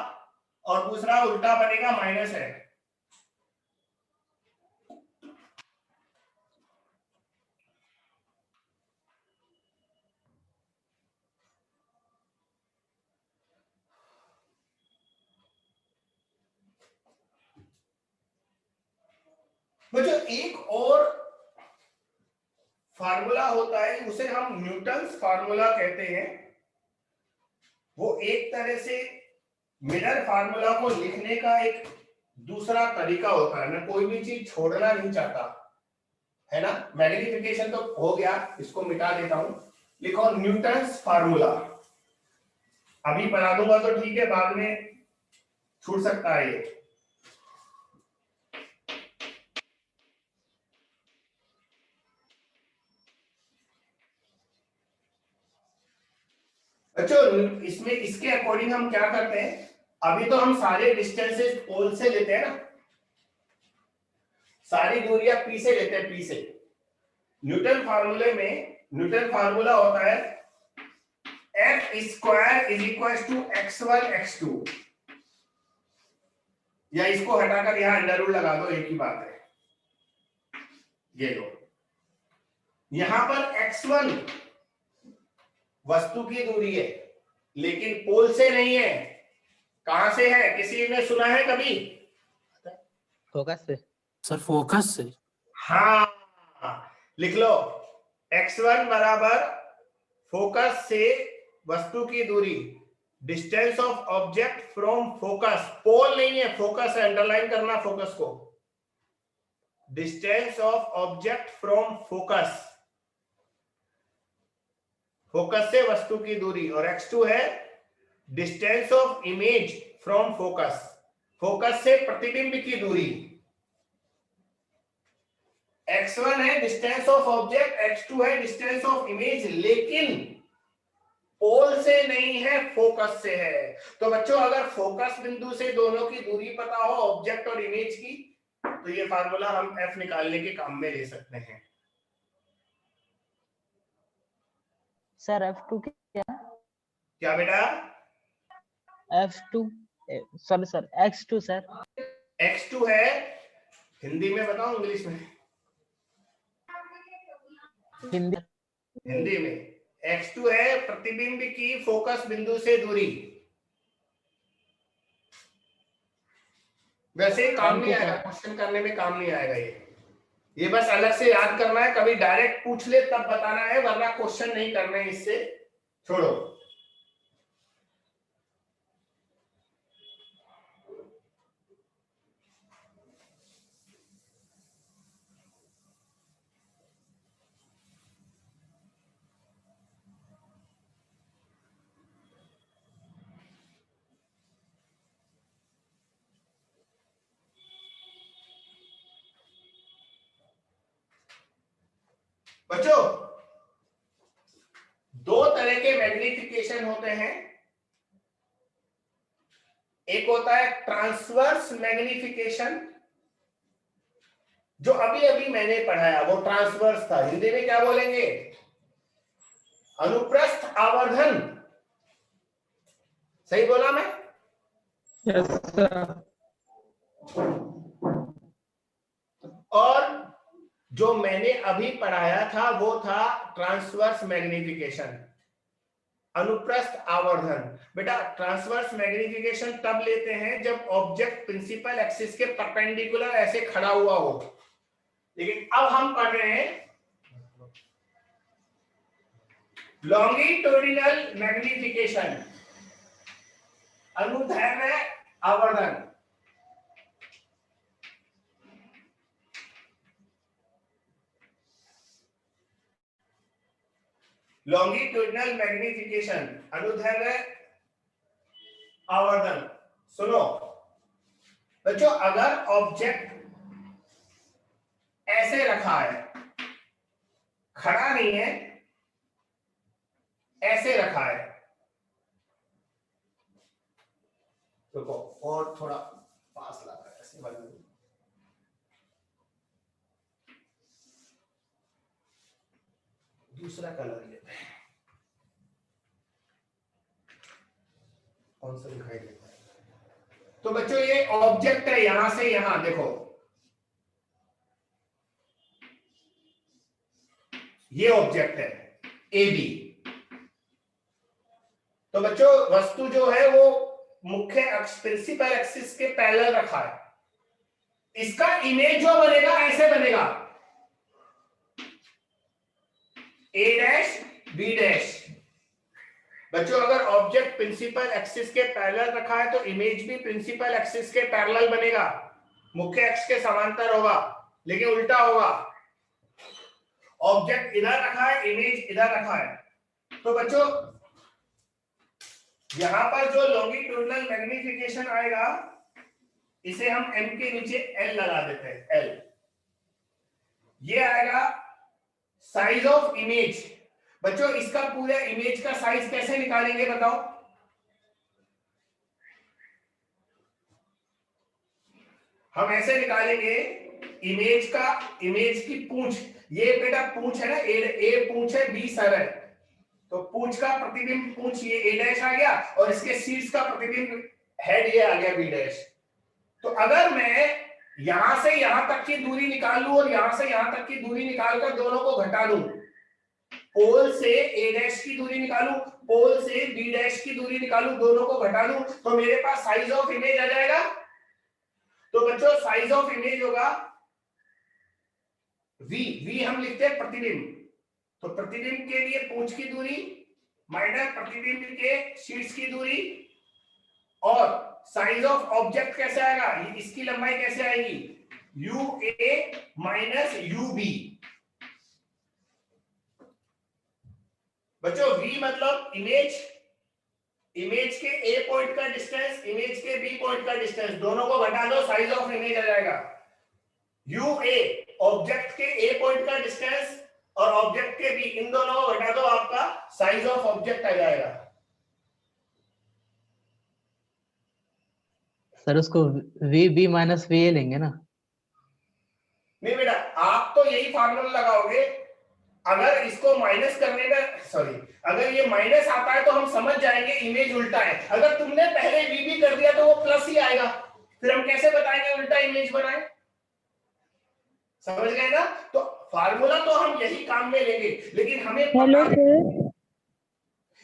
और दूसरा उल्टा बनेगा माइनस है। बच्चों एक और फार्मूला होता है, उसे हम न्यूटन्स फार्मूला कहते हैं। वो एक तरह से मिरर फार्मूला को लिखने का एक दूसरा तरीका होता है। मैं कोई भी चीज छोड़ना नहीं चाहता, है ना। मैग्नीफिकेशन तो हो गया, इसको मिटा देता हूं। लिखो न्यूटन्स फार्मूला। अभी बना दूंगा तो ठीक है, बाद में छूट सकता है ये। बच्चों इसमें इसके अकॉर्डिंग हम क्या करते हैं, अभी तो हम सारे डिस्टेंसेस पोल से लेते हैं ना, सारी दूरियां पी से लेते हैं, पी से। न्यूटन फार्मूले में न्यूटन फार्मूला होता है F square is equal to x1 x2, या इसको हटाकर यहां अंडर रूट लगा दो, एक ही बात है। ये लो, यहां पर x1 वस्तु की दूरी है लेकिन पोल से नहीं है। कहां से है, किसी ने सुना है कभी? फोकस से सर फोकस से। हाँ, लिख लो x1 बराबर फोकस से वस्तु की दूरी, distance of object from focus, pole नहीं है, फोकस है, अंडरलाइन करना फोकस को, distance of object from focus, focus से वस्तु की दूरी, और x2 है distance of image from focus, focus से प्रतिबिंब की दूरी। x1 है डिस्टेंस ऑफ ऑब्जेक्ट, x2 है डिस्टेंस ऑफ इमेज, लेकिन पोल से नहीं है, फोकस से है। तो बच्चों अगर फोकस बिंदु से दोनों की दूरी पता हो ऑब्जेक्ट और इमेज की, तो ये फार्मूला हम f निकालने के काम में ले सकते हैं। सर F2 क्या बेटा? F2 sorry sir X2 sir. x2 है, हिंदी में बताओ इंग्लिश में? हिंदी। हिंदी में x2 है प्रतिबिंब की फोकस बिंदु से दूरी। वैसे काम नहीं आएगा, क्वेश्चन करने में काम नहीं आएगा ये बस अलग से याद करना है, कभी डायरेक्ट पूछ ले तब बताना है, वरना क्वेश्चन नहीं करने, इससे छोड़ो। बच्चों दो तरह के मैग्निफिकेशन होते हैं, एक होता है ट्रांसवर्स मैग्निफिकेशन, जो अभी अभी मैंने पढ़ाया वो ट्रांसवर्स था, हिंदी में क्या बोलेंगे? अनुप्रस्थ आवर्धन। सही बोला मैं? Yes sir. और जो मैंने अभी पढ़ाया था वो था ट्रांसवर्स मैग्निफिकेशन, अनुप्रस्थ आवर्धन। बेटा ट्रांसवर्स मैग्निफिकेशन तब लेते हैं जब ऑब्जेक्ट प्रिंसिपल एक्सिस के परपेंडिकुलर ऐसे खड़ा हुआ हो, लेकिन अब हम पढ़ रहे हैं लॉन्गिट्यूडिनल मैग्निफिकेशन, अनुदैर्ध्य आवर्धन। लॉन्गिट्यूडिनल मैग्निफिकेशन, अनुदैर्ध्य आवर्धन। सुनो बच्चों, अगर ऑब्जेक्ट ऐसे रखा है, खड़ा नहीं है, ऐसे रखा है, देखो और थोड़ा पास ला रहा है, ऐसे बन दूसरा कलर लेते हैं, कौन सा दिखाई देता है? तो बच्चों ये ऑब्जेक्ट है, यहां से यहां देखो, ये ऑब्जेक्ट है ए बी। तो बच्चों वस्तु जो है वो मुख्य अक्ष प्रिंसिपल एक्सिस के पैरेलल रखा है, इसका इमेज जो बनेगा ऐसे बनेगा, ए डैश बी डैश। बच्चों अगर ऑब्जेक्ट प्रिंसिपल एक्सिस के पैरेलल रखा है तो इमेज भी प्रिंसिपल एक्सिस के पैरेलल बनेगा, मुख्य अक्ष के समांतर होगा, लेकिन उल्टा होगा, ऑब्जेक्ट इधर रखा है, इमेज इधर रखा है। तो बच्चों यहां पर जो लॉन्गिट्यूडिनल मैग्निफिकेशन आएगा, इसे हम m के नीचे l लगा देते हैं, l। ये आएगा साइज ऑफ इमेज। बच्चों इसका पूरे इमेज का साइज कैसे निकालेंगे बताओ? हम ऐसे निकालेंगे, इमेज की पूंछ, ये बेटा पूंछ है ना, ए पूंछ है, बी सर है, तो पूंछ का प्रतिबिंब पूंछ ये ए डैश आ गया और इसके शीर्ष का प्रतिबिंब हेड ये आ गया बी डैश। तो अगर मैं यहां से यहां तक की दूरी निकाल लूं और यहां से यहां तक की दूरी निकालकर दोनों को घटा लूं, पोल से ए डैश की दूरी निकालूं, पोल से बी डैश की दूरी निकालूं, दोनों को घटा लूं, तो मेरे पास साइज ऑफ इमेज आ जाएगा। तो बच्चों साइज ऑफ इमेज होगा वी हम लिखते हैं प्रतिबिंब, तो प्रतिबिंब के लिए पूंछ की दूरी माइनस प्रतिबिंब के शीर्ष की दूरी, और साइज ऑफ ऑब्जेक्ट कैसे आएगा, इसकी लंबाई कैसे आएगी, U A minus U B. बच्चों v मतलब इमेज, इमेज के a पॉइंट का डिस्टेंस, इमेज के b पॉइंट का डिस्टेंस, दोनों को घटा दो साइज ऑफ इमेज आ जाएगा। ua ऑब्जेक्ट के a पॉइंट का डिस्टेंस और ऑब्जेक्ट के b, इन दोनों को घटा दो, आपका साइज ऑफ ऑब्जेक्ट आ जाएगा। सर उसको V B minus V A लेंगे ना? नहीं बेटा, आप तो यही फार्मूला लगाओगे। अगर इसको माइनस करने में अगर ये माइनस आता है तो हम समझ जाएंगे इमेज उल्टा है। अगर तुमने पहले वी भी कर दिया तो वो प्लस ही आएगा, फिर हम कैसे बताएंगे उल्टा इमेज बनाए? समझ गए ना? तो फार्मूला तो हम यही काम में लेंगे, लेकिन हमें पता है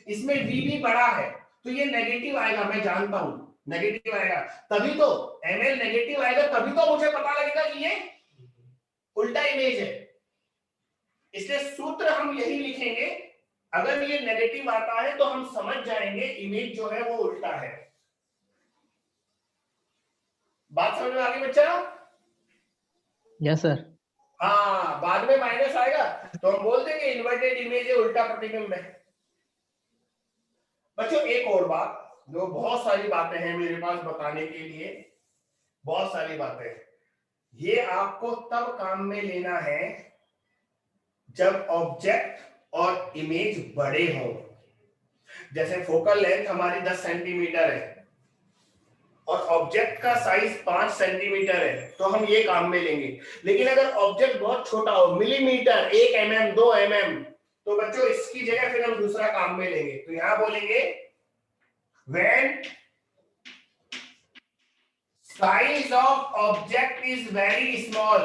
इसमें वी भी बड़ा है तो ये नेगेटिव आएगा, मैं जानता हूं नेगेटिव आएगा, तभी तो एमएल नेगेटिव आएगा, तभी तो मुझे पता लगेगा कि ये उल्टा इमेज है। इसलिए सूत्र हम यही लिखेंगे, अगर ये नेगेटिव आता है तो हम समझ जाएंगे इमेज जो है वो उल्टा है। बात समझ में आ गई बच्चा? Yes sir. हाँ, बाद में माइनस आएगा तो हम बोल देंगे इन्वर्टेड इमेज है, उल्टा प्रतिबिंब है। बच्चों एक और बात, जो बहुत सारी बातें हैं मेरे पास बताने के लिए, बहुत सारी बातें, ये आपको तब काम में लेना है जब ऑब्जेक्ट और इमेज बड़े हों। जैसे फोकल लेंथ हमारी 10 सेंटीमीटर है और ऑब्जेक्ट का साइज 5 सेंटीमीटर है, तो हम ये काम में लेंगे। लेकिन अगर ऑब्जेक्ट बहुत छोटा हो, मिलीमीटर, 1 mm 2 mm, तो बच्चों इसकी जगह फिर हम दूसरा काम में लेंगे। तो यहां बोलेंगे when size of object is very small,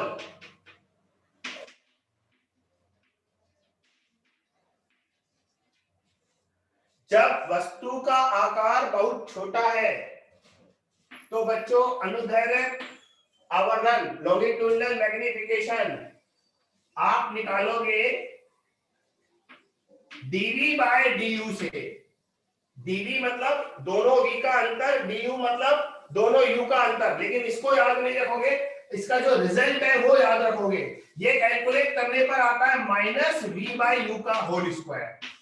जब वस्तु का आकार बहुत छोटा है तो बच्चों अनुदैर्ध्य आवर्धन लॉन्गिट्यूडिनल मैग्निफिकेशन आप निकालोगे dv बाय du से। dv मतलब दोनों v का अंतर, du मतलब दोनों u का अंतर, लेकिन इसको याद नहीं रखोगे, इसका जो रिजल्ट है वो याद रखोगे। ये कैलकुलेट करने पर आता है माइनस v बाय u का होल स्क्वायर।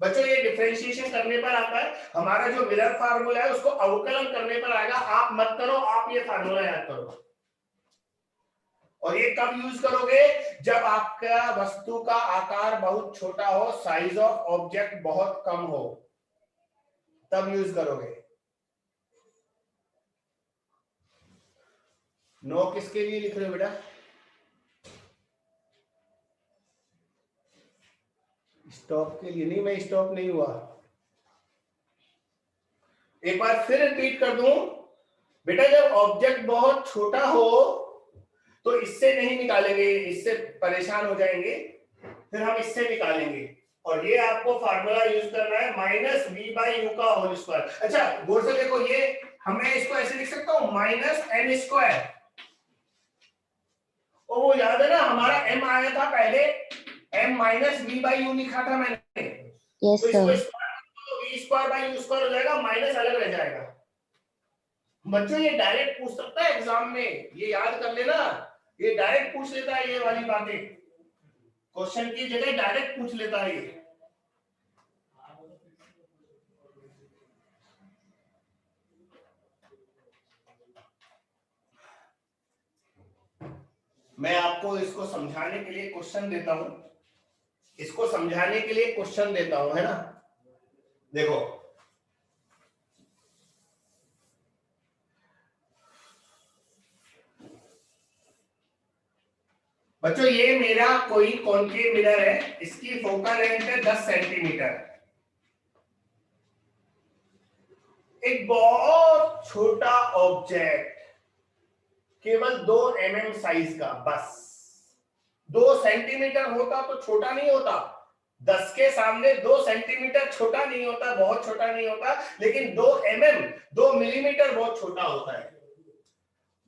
बच्चों ये डिफरेंशिएशन करने पर आता है, हमारा जो मिलर फार्मूला है उसको अवकलन करने पर आएगा। आप मत करो, आप ये फार्मूला याद करो। और ये कब यूज करोगे? जब आपका वस्तु का आकार बहुत छोटा हो, साइज ऑफ ऑब्जेक्ट बहुत कम हो, तब यूज करोगे। नो किसके लिए लिख रहे हो बेटा? स्टॉप के लिए नहीं, मैं स्टॉप नहीं हुआ। एक बार फिर रिपीट कर दूं बेटा, जब ऑब्जेक्ट बहुत छोटा हो तो इससे नहीं निकालेंगे, इससे परेशान हो जाएंगे, फिर हम इससे निकालेंगे। और ये आपको फार्मूला यूज करना है माइनस v बाई यू का होल स्क्वायर। अच्छा गौर से देखो, ये हमें इसको ऐसे लिख सकता हूं माइनस एन स्क्वायर। वो याद है ना हमारा m आया था पहले, m minus v by you लिखा था मैंने। तो इसको v square by you square हो जाएगा, माइनस अलग रह जाएगा। बच्चों ये डायरेक्ट पूछ सकता है एग्जाम में, ये याद कर लेना, ये डायरेक्ट पूछ लेता है ये वाली बातें, क्वेश्चन की जगह डायरेक्ट पूछ लेता है ये। मैं आपको इसको समझाने के लिए क्वेश्चन देता हूं, इसको समझाने के लिए क्वेश्चन देता हूं, है ना? देखो बच्चों ये मेरा कोई कॉनकेव मिरर है, इसकी फोकल लेंथ है 10 सेंटीमीटर। एक बहुत छोटा ऑब्जेक्ट, केवल 2 mm साइज का, बस 2 सेंटीमीटर होता तो छोटा नहीं होता, 10 के सामने 2 सेंटीमीटर छोटा नहीं होता, बहुत छोटा नहीं होता, लेकिन 2 mm 2 मिलीमीटर बहुत छोटा होता है।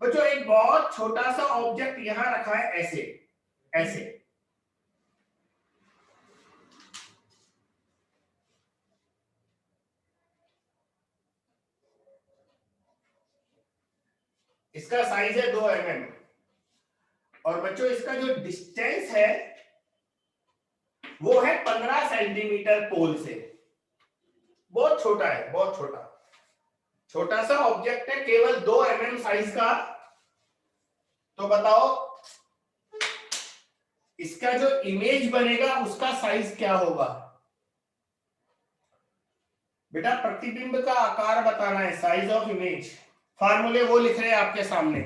बच्चों एक बहुत छोटा सा ऑब्जेक्ट यहां रखा है, ऐसे ऐसे, इसका साइज है 2 mm, और बच्चों इसका जो डिस्टेंस है वो है 15 सेंटीमीटर पोल से। बहुत छोटा है, बहुत छोटा, छोटा सा ऑब्जेक्ट है, केवल 2 mm साइज का। तो बताओ इसका जो इमेज बनेगा उसका साइज क्या होगा? बेटा प्रतिबिंब का आकार बताना है, साइज ऑफ इमेज। फार्मूले वो लिख रहे हैं आपके सामने।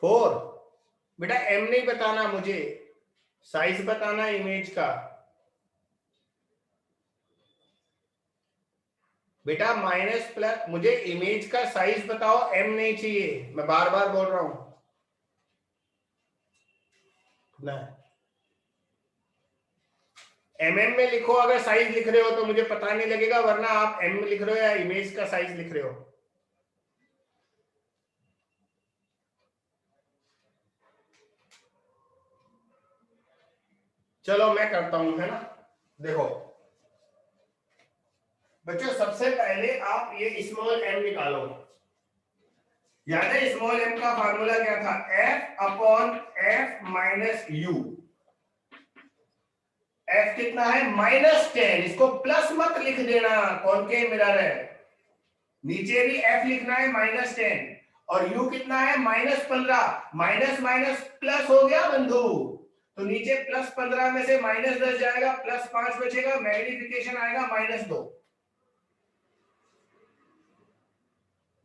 फोर। बेटा एम नहीं बताना मुझे, साइज बताना इमेज का। बेटा माइनस प्लस, मुझे इमेज का साइज बताओ, एम नहीं चाहिए, मैं बार बार बोल रहा हूं ना। एमएम में लिखो, अगर साइज लिख रहे हो तो मुझे पता नहीं लगेगा, वरना आप एम में लिख रहे हो या इमेज का साइज लिख रहे हो। चलो मैं करता हूं, है ना। देखो बच्चों सबसे पहले आप ये स्मॉल एम निकालो। याद है स्मॉल एम का फार्मूला क्या था? F upon F minus you. F कितना है? -10। इसको प्लस मत लिख देना, कॉनकेव मिरर है, नीचे भी एफ लिखना है -10, और यू कितना है? -15। माइनस माइनस प्लस हो गया बंधु, तो नीचे +15 में से -10 जाएगा, +5 बचेगा, मैग्निफिकेशन आएगा -2।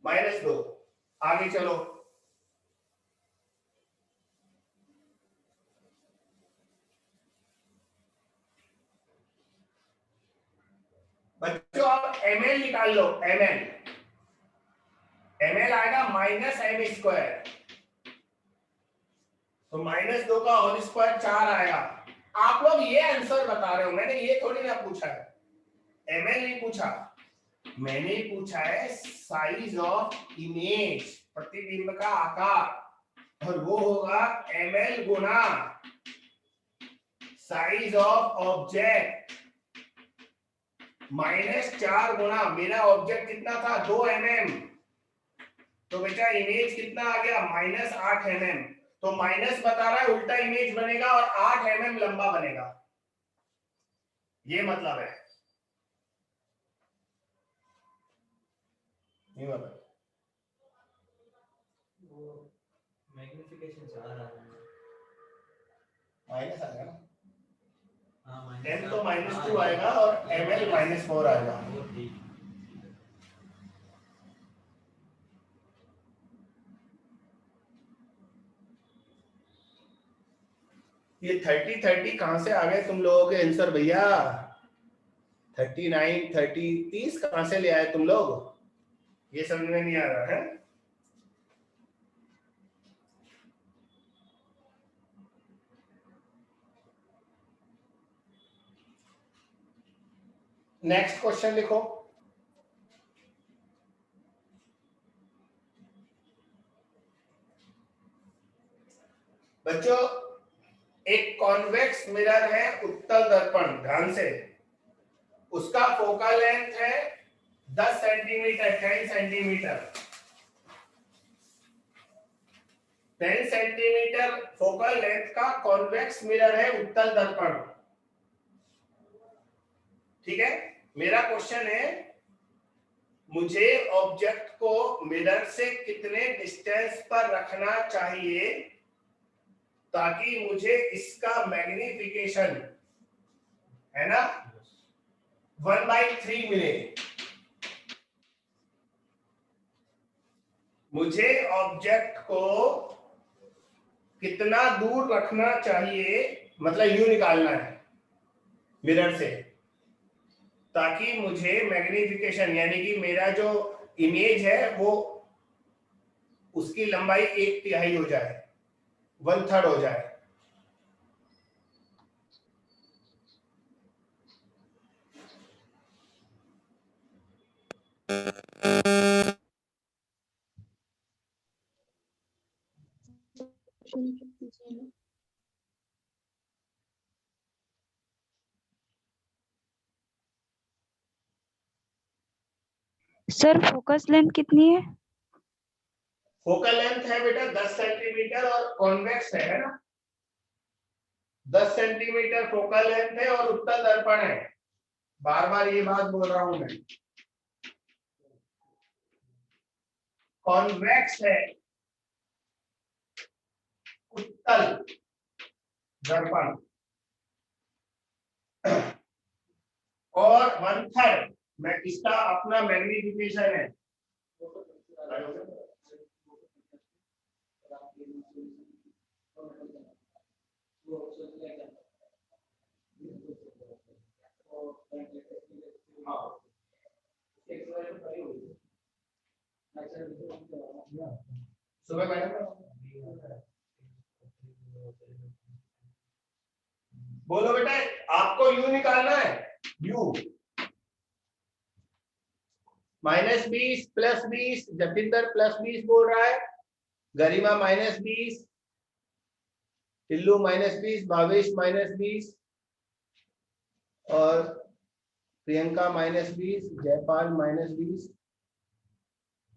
-2। आगे चलो, बच्चों आप ml निकाल लो। ml आएगा -m², तो -2 का होल स्क्वायर 4 आएगा। आप लोग ये आंसर बता रहे हो, मैंने ये थोड़ी ना पूछा है, ml नहीं पूछा, मैंने पूछा है साइज ऑफ इमेज, प्रतिबिंब का आकार, और वो होगा ml Guna size of object -4 गुना, मेरा ऑब्जेक्ट कितना था? 2 mm, तो बेटा इमेज कितना आ गया? -8 mm। तो माइनस बता रहा है उल्टा इमेज बनेगा और 8 mm लंबा बनेगा, ये मतलब है। मैग्निफिकेशन से आ रहा है, माइनस आएगा ना, हाँ m तो -2 आएगा और ml -4 आएगा। ये 30 कहां से आ गए तुम लोगों के आंसर भैया? 39 30 कहां से ले आए तुम लोग? ये समझ में नहीं आ रहा है। नेक्स्ट क्वेश्चन लिखो। बच्चों, एक कॉन्वेक्स मिरर है उत्तल दर्पण, ध्यान से, उसका फोकल लेंथ है 10 centimetre, 10 centimetre, 10 centimetre focal length का कॉन्वेक्स मिरर है उत्तल दर्पण। ठीक है, मेरा क्वेश्चन है, मुझे ऑब्जेक्ट को मिरर से कितने डिस्टेंस पर रखना चाहिए ताकि मुझे इसका मैग्निफिकेशन, है ना, 1/3 मिले। मुझे ऑब्जेक्ट को कितना दूर रखना चाहिए, मतलब यूं निकालना है मिरर से, ताकि मुझे मैग्निफिकेशन यानी कि मेरा जो इमेज है वो उसकी लंबाई 1/3 हो जाए, 1/3 हो जाए। सर फोकस लेंथ कितनी है? फोकल लेंथ है बेटा 10 सेंटीमीटर और कॉन्वेक्स है ना, 10 सेंटीमीटर फोकल लेंथ है और उत्तल दर्पण है। बार बार ये बात बोल रहा हूं मैं, कॉन्वेक्स है उत्तल दर्पण और 1/3 मैं इसका अपना मैग्निफिकेशन है। सुबह मैडम बोलो बेटा, आपको यू निकालना है, यू -20 +20, जतिंदर +20 बोल रहा है, गरिमा -20, टिल्लू -20, भावेश -20 और प्रियंका -20, जयपाल -20।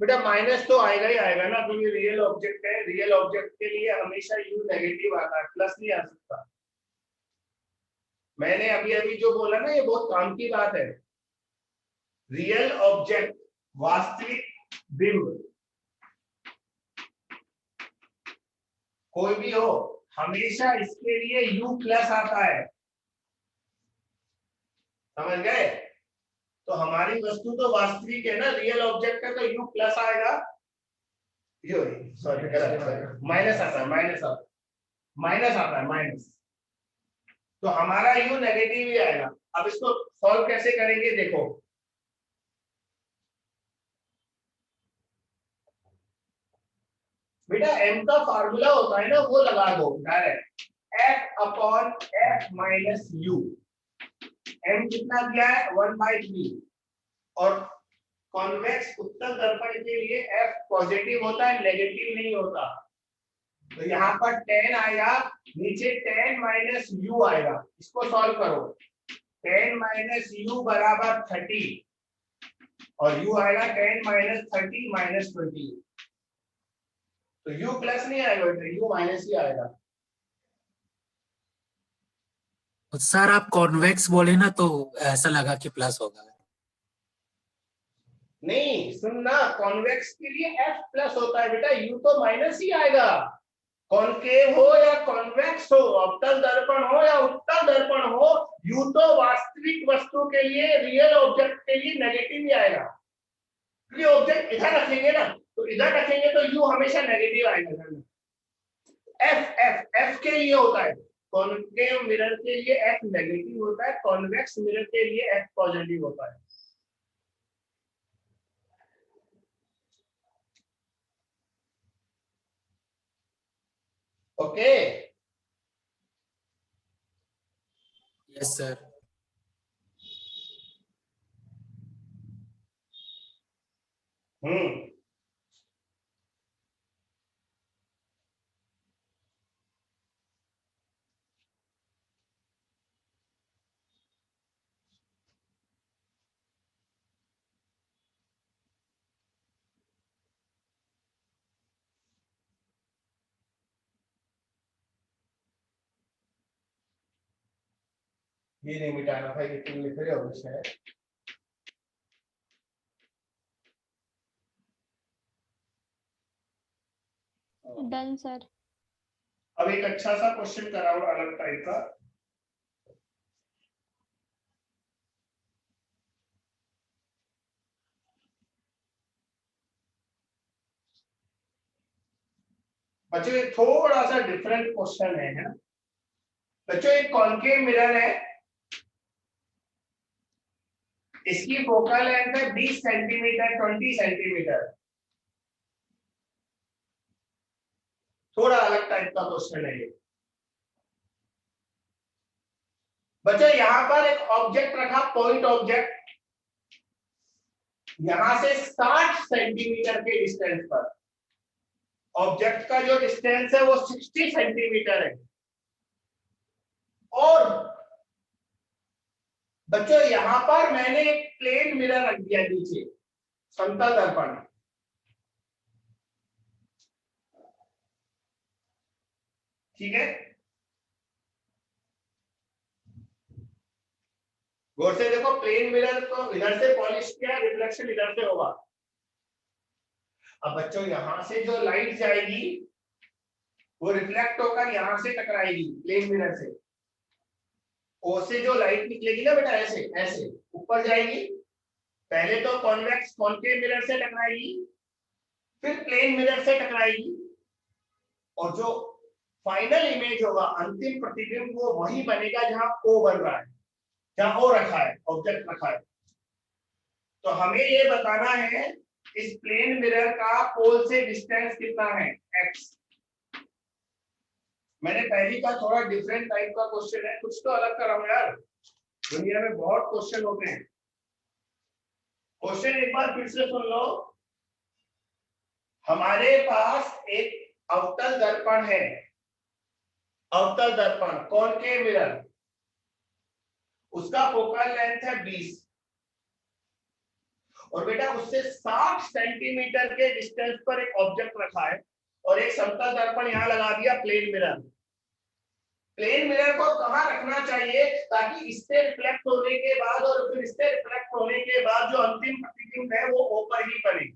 बेटा माइनस तो आएगा ही आएगा ना, क्योंकि रियल ऑब्जेक्ट है, रियल ऑब्जेक्ट के लिए हमेशा यू नेगेटिव आता है, प्लस नहीं आ सकता। मैंने अभी अभी जो बोला ना, ये बहुत काम की बात है। रियल ऑब्जेक्ट, वास्तविक बिंब कोई भी हो, हमेशा इसके लिए u प्लस आता है, समझ गए? तो हमारी वस्तु तो वास्तविक है ना, रियल ऑब्जेक्ट है, तो u प्लस आएगा, सॉरी माइनस आता है, माइनस आता है माइनस, तो हमारा u नेगेटिव ही आएगा। अब इसको सॉल्व कैसे करेंगे देखो, बेटा m का फार्मूला होता है ना, वो लगा दो डायरेक्ट, f/f - u। m कितना दिया है, 1/3, और कॉन्वेक्स उत्तल दर्पण के लिए f पॉजिटिव होता है, नेगेटिव नहीं होता। तो यहाँ पर 10 आएगा, नीचे 10 - u आएगा, इसको सॉल्व करो, 10 - u बराबर 30 और u आएगा 10 - 30 - 20। तो U प्लस नहीं आएगा बेटा, U माइनस ही आएगा। सर आप कॉन्वेक्स बोले ना तो ऐसा लगा कि प्लस होगा। नहीं सुनना, कॉन्वेक्स के लिए F प्लस होता है बेटा, U तो माइनस ही आएगा। कॉनकेव हो या कॉन्वेक्स हो, अवतल दर्पण हो या उत्तल दर्पण हो, U तो वास्तविक वस्तु के लिए, रियल ऑब्जेक्ट के लिए नेगेटिव ही आएगा। क्योंकि ऑब्जेक्ट इधर रखेंगे ना, तो इधर रखेंगे तो U हमेशा नेगेटिव आएगा। F के लिए होता है, कॉनकेव मिरर के लिए F नेगेटिव होता है, कॉन्वेक्स मिरर के लिए F पॉजिटिव होता है। Okay yes sir. हम्म, ये नहीं मिटाना भाई, ये तुम लिख रहे हो इसमें। Done sir. अब एक अच्छा सा क्वेश्चन कराओ अलग टाइप का। बच्चों ये थोड़ा सा डिफरेंट क्वेश्चन है ना बच्चों। एक कॉनकेव मिरर है, इसकी फोकल लेंथ है 20 सेंटीमीटर, 20 सेंटीमीटर। थोड़ा अलग टाइप का क्वेश्चन है ये बच्चों। यहां पर एक ऑब्जेक्ट रखा, पॉइंट ऑब्जेक्ट, यहां से 60 सेंटीमीटर के डिस्टेंस पर। ऑब्जेक्ट का जो डिस्टेंस है वो 60 सेंटीमीटर है। और बच्चों यहां पर मैंने एक प्लेन मिरर रख दिया नीचे, समतल दर्पण। ठीक है, गौर से देखो, प्लेन मिरर को इधर से पॉलिश किया, रिफ्लेक्शन इधर से होगा। अब बच्चों यहां से जो लाइट जाएगी वो रिफ्लेक्ट होकर यहां से टकराएगी प्लेन मिरर से। ओ से जो लाइट निकलेगी ना बेटा, ऐसे ऐसे ऊपर जाएगी, पहले तो कॉन्वेक्स कॉनकेव मिरर से टकराएगी, फिर प्लेन मिरर से टकराएगी, और जो फाइनल इमेज होगा, अंतिम प्रतिबिंब, वो वही बनेगा जहां ओ बन रहा है, जहां ओ रखा है, ऑब्जेक्ट रखा है। तो हमें ये बताना है इस प्लेन मिरर का पोल से डिस्टेंस कितना है, x। मैंने पहली का थोड़ा डिफरेंट टाइप का क्वेश्चन है, कुछ तो अलग कराऊं यार, दुनिया में बहुत क्वेश्चन होते हैं। क्वेश्चन एक बार फिर से सुन लो। हमारे पास एक अवतल दर्पण है, अवतल दर्पण कॉनकेव मिरर, उसका फोकल लेंथ है 20, और बेटा उससे 60 सेंटीमीटर के डिस्टेंस पर एक ऑब्जेक्ट रखा है, और एक समतल दर्पण यहां लगा दिया, प्लेन मिरर। प्लेन मिरर को कहां रखना चाहिए ताकि इससे रिफ्लेक्ट होने के बाद और फिर इससे रिफ्लेक्ट होने के बाद जो अंतिम प्रतिबिंब है वो ऊपर ही बने।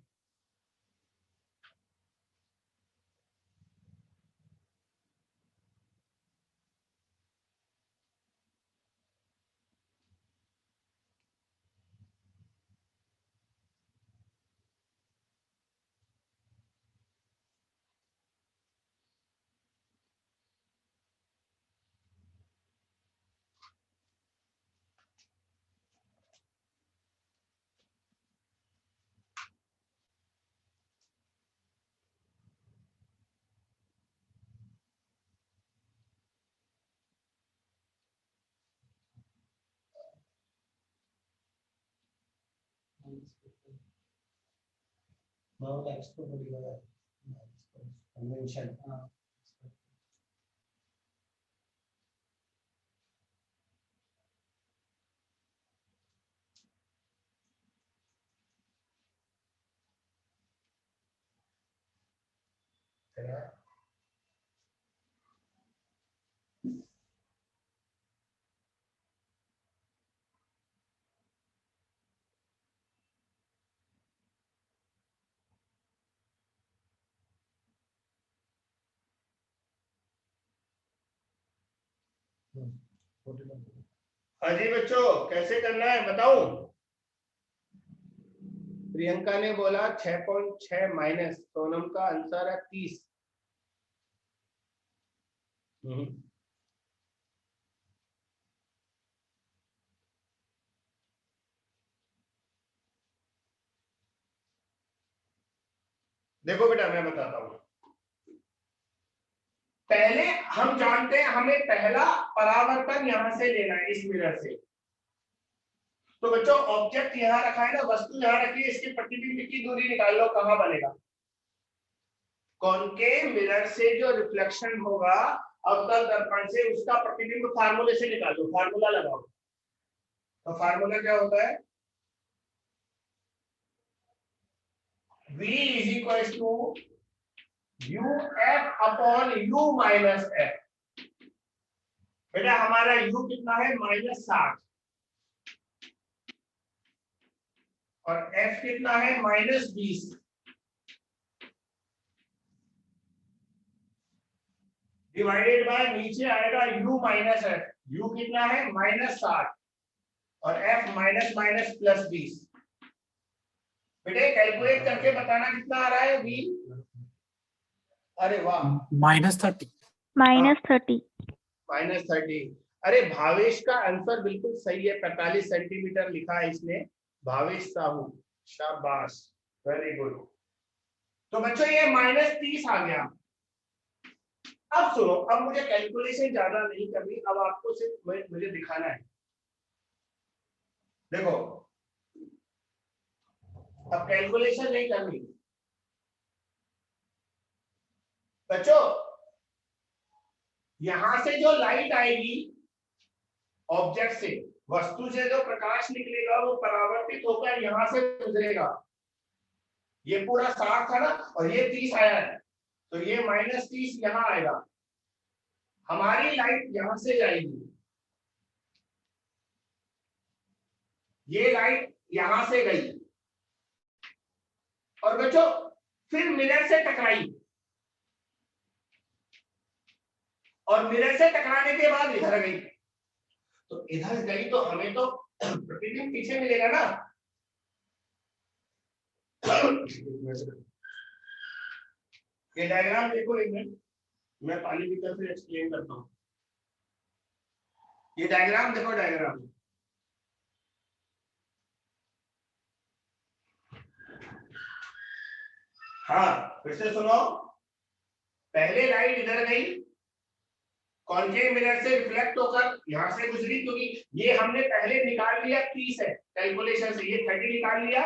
कन्वेंशन हाँ जी बच्चों, कैसे करना है बताऊं? प्रियंका ने बोला 6.6 माइनस, सोनम का आंसर है 30। देखो बेटा, मैं बताता हूं। पहले हम जानते हैं हमें पहला परावर्तन यहां से लेना है, इस मिरर से। तो बच्चों, ऑब्जेक्ट यहां रखा है ना, वस्तु यहां रखी है, इसकी प्रतिबिंब की दूरी निकाल लो, कहां बनेगा? कॉनकेव मिरर से जो रिफ्लेक्शन होगा अवतल दर्पण से, उसका प्रतिबिंब फार्मूले से निकालो। फार्मूला लगाओ। तो फार्मूला क्या होता है? V is equal to UF upon U minus F। बेटा हमारा U कितना है? -60। और F कितना है? -20। डिवाइडेड बाय, नीचे आएगा U माइनस F। U कितना है? -60 और F माइनस माइनस प्लस 20। बेटे कैलकुलेट करके बताना कितना आ रहा है V। अरे वाह, -30। -30। -30। अरे भावेश का आंसर बिल्कुल सही है, 45 सेंटीमीटर लिखा है इसने, भावेश साहू, शाबाश, वेरी गुड। तो बच्चों ये -30 आ गया। अब सुनो, अब मुझे कैलकुलेशन ज्यादा नहीं करनी, अब आपको सिर्फ मुझे दिखाना है। देखो, अब कैलकुलेशन नहीं करनी बच्चों। यहां से जो लाइट आएगी ऑब्जेक्ट से, वस्तु से जो प्रकाश निकलेगा वो परावर्तित होकर यहां से गुजरेगा। ये पूरा 60 था ना, और ये 30 आया है, तो ये -30 यहां आएगा। हमारी लाइट यहां से जाएगी, ये लाइट यहां से गई, और बच्चों फिर मिरर से टकराई, और मिरर से टकराने के बाद इधर गई। तो इधर गई तो हमें तो प्रतिबिंब पीछे मिलेगा ना। ये डायग्राम देखो एक मिनट, मैं पानी की तरफ से एक्सप्लेन करता हूं। ये डायग्राम देखो, डायग्राम हाँ फिर से सुनो। पहले लाइट इधर गई, कॉन्केव मिरर से रिफ्लेक्ट होकर यहां से गुजरी, क्योंकि ये हमने पहले निकाल लिया 30 है कैलकुलेशन से, ये 30 निकाल लिया।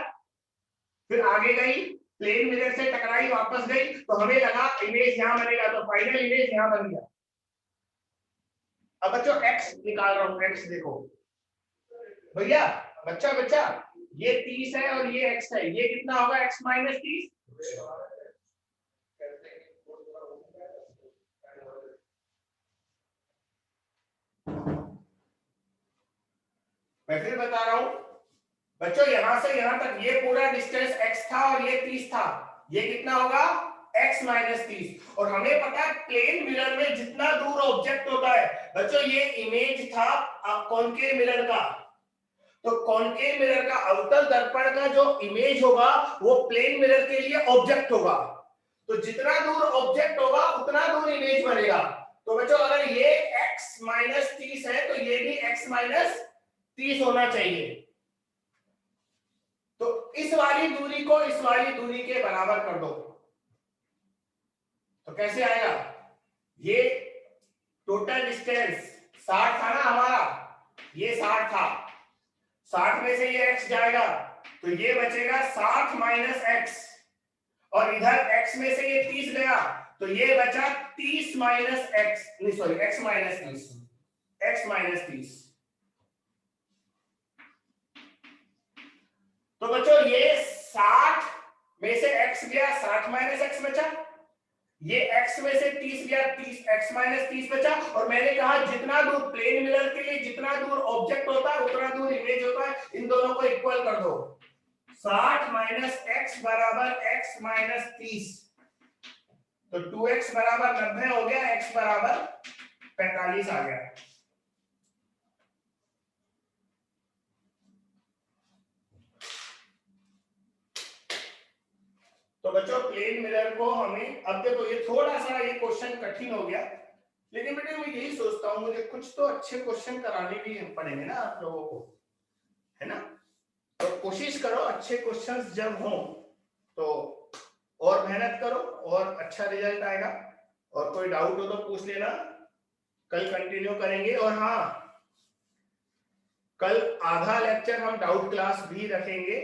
फिर आगे गई, प्लेन मिरर से टकराई, वापस गई, तो हमें लगा इमेज यहां बनेगा, तो फाइनल इमेज यहां बन गया। अब बच्चों x निकाल रहा हूं, x देखो भैया, बच्चा बच्चा, ये 30 है और ये x है, ये कितना होगा? x minus 30। मैं फिर बता रहा हूं बच्चों, यहां से यहां तक ये पूरा डिस्टेंस x था और ये 30 था, ये कितना होगा? x minus 30। और हमें पता है प्लेन मिरर में जितना दूर ऑब्जेक्ट होता है, बच्चों ये इमेज था कॉनकेव मिरर का, तो कॉनकेव मिरर का अवतल दर्पण का जो इमेज होगा वो प्लेन मिरर के लिए ऑब्जेक्ट होगा। तो जितना दूर ऑब्जेक्ट होगा उतना दूर इमेज बनेगा। तो बच्चों अगर ये x माइनस 30 है तो ये भी x माइनस 30 होना चाहिए। तो इस वाली दूरी को इस वाली दूरी के बराबर कर दो, तो कैसे आएगा? ये टोटल डिस्टेंस 60 था ना हमारा, ये 60 था, 60 में से ये x जाएगा, तो ये बचेगा 60 माइनस x, और इधर x में से ये 30 गया, तो ये बचा 30 माइनस x, नहीं sorry x minus 30, x minus 30। तो बच्चों ये 60 में से x गया, 60 माइनस x बचा, ये x में से 30 गया, 30 x माइनस 30 बचा, और मैंने कहा जितना दूर प्लेन मिरर के लिए जितना दूर ऑब्जेक्ट होता है उतना दूर इमेज होता है, इन दोनों को इक्वल कर दो। 60 माइनस x बराबर x माइनस 30, तो 2x बराबर 90 हो गया, x बराबर 45 आ गया। तो बच्चों प्लेन मिरर को हमें, अब देखो ये थोड़ा सा ये क्वेश्चन कठिन हो गया, लेकिन बेटे मैं यही सोचता हूँ मुझे कुछ तो अच्छे क्वेश्चन कराने भी पड़ेंगे ना आप लोगों को, है ना। तो कोशिश करो अच्छे क्वेश्चंस जब हो तो और मेहनत करो और अच्छा रिजल्ट आएगा। और कोई डाउट हो तो पूछ लेना, कल कंटिन्यू करेंगे। और हाँ, कल आधा लेक्चर हम डाउट क्लास भी रखेंगे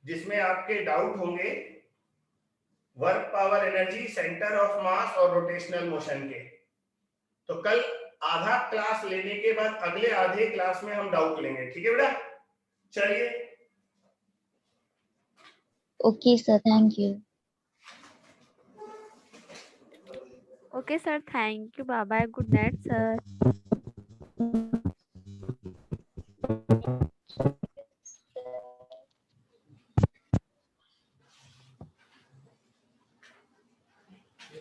जिसमें आपके डाउट होंगे work power energy, centre of mass और रोटेशनल मोशन के। तो कल आधा क्लास लेने के बाद अगले आधे क्लास में हम डाउट लेंगे, ठीक है बेटा। चलिए, okay sir, thank you. Okay sir, thank you, bye bye, good night sir. ये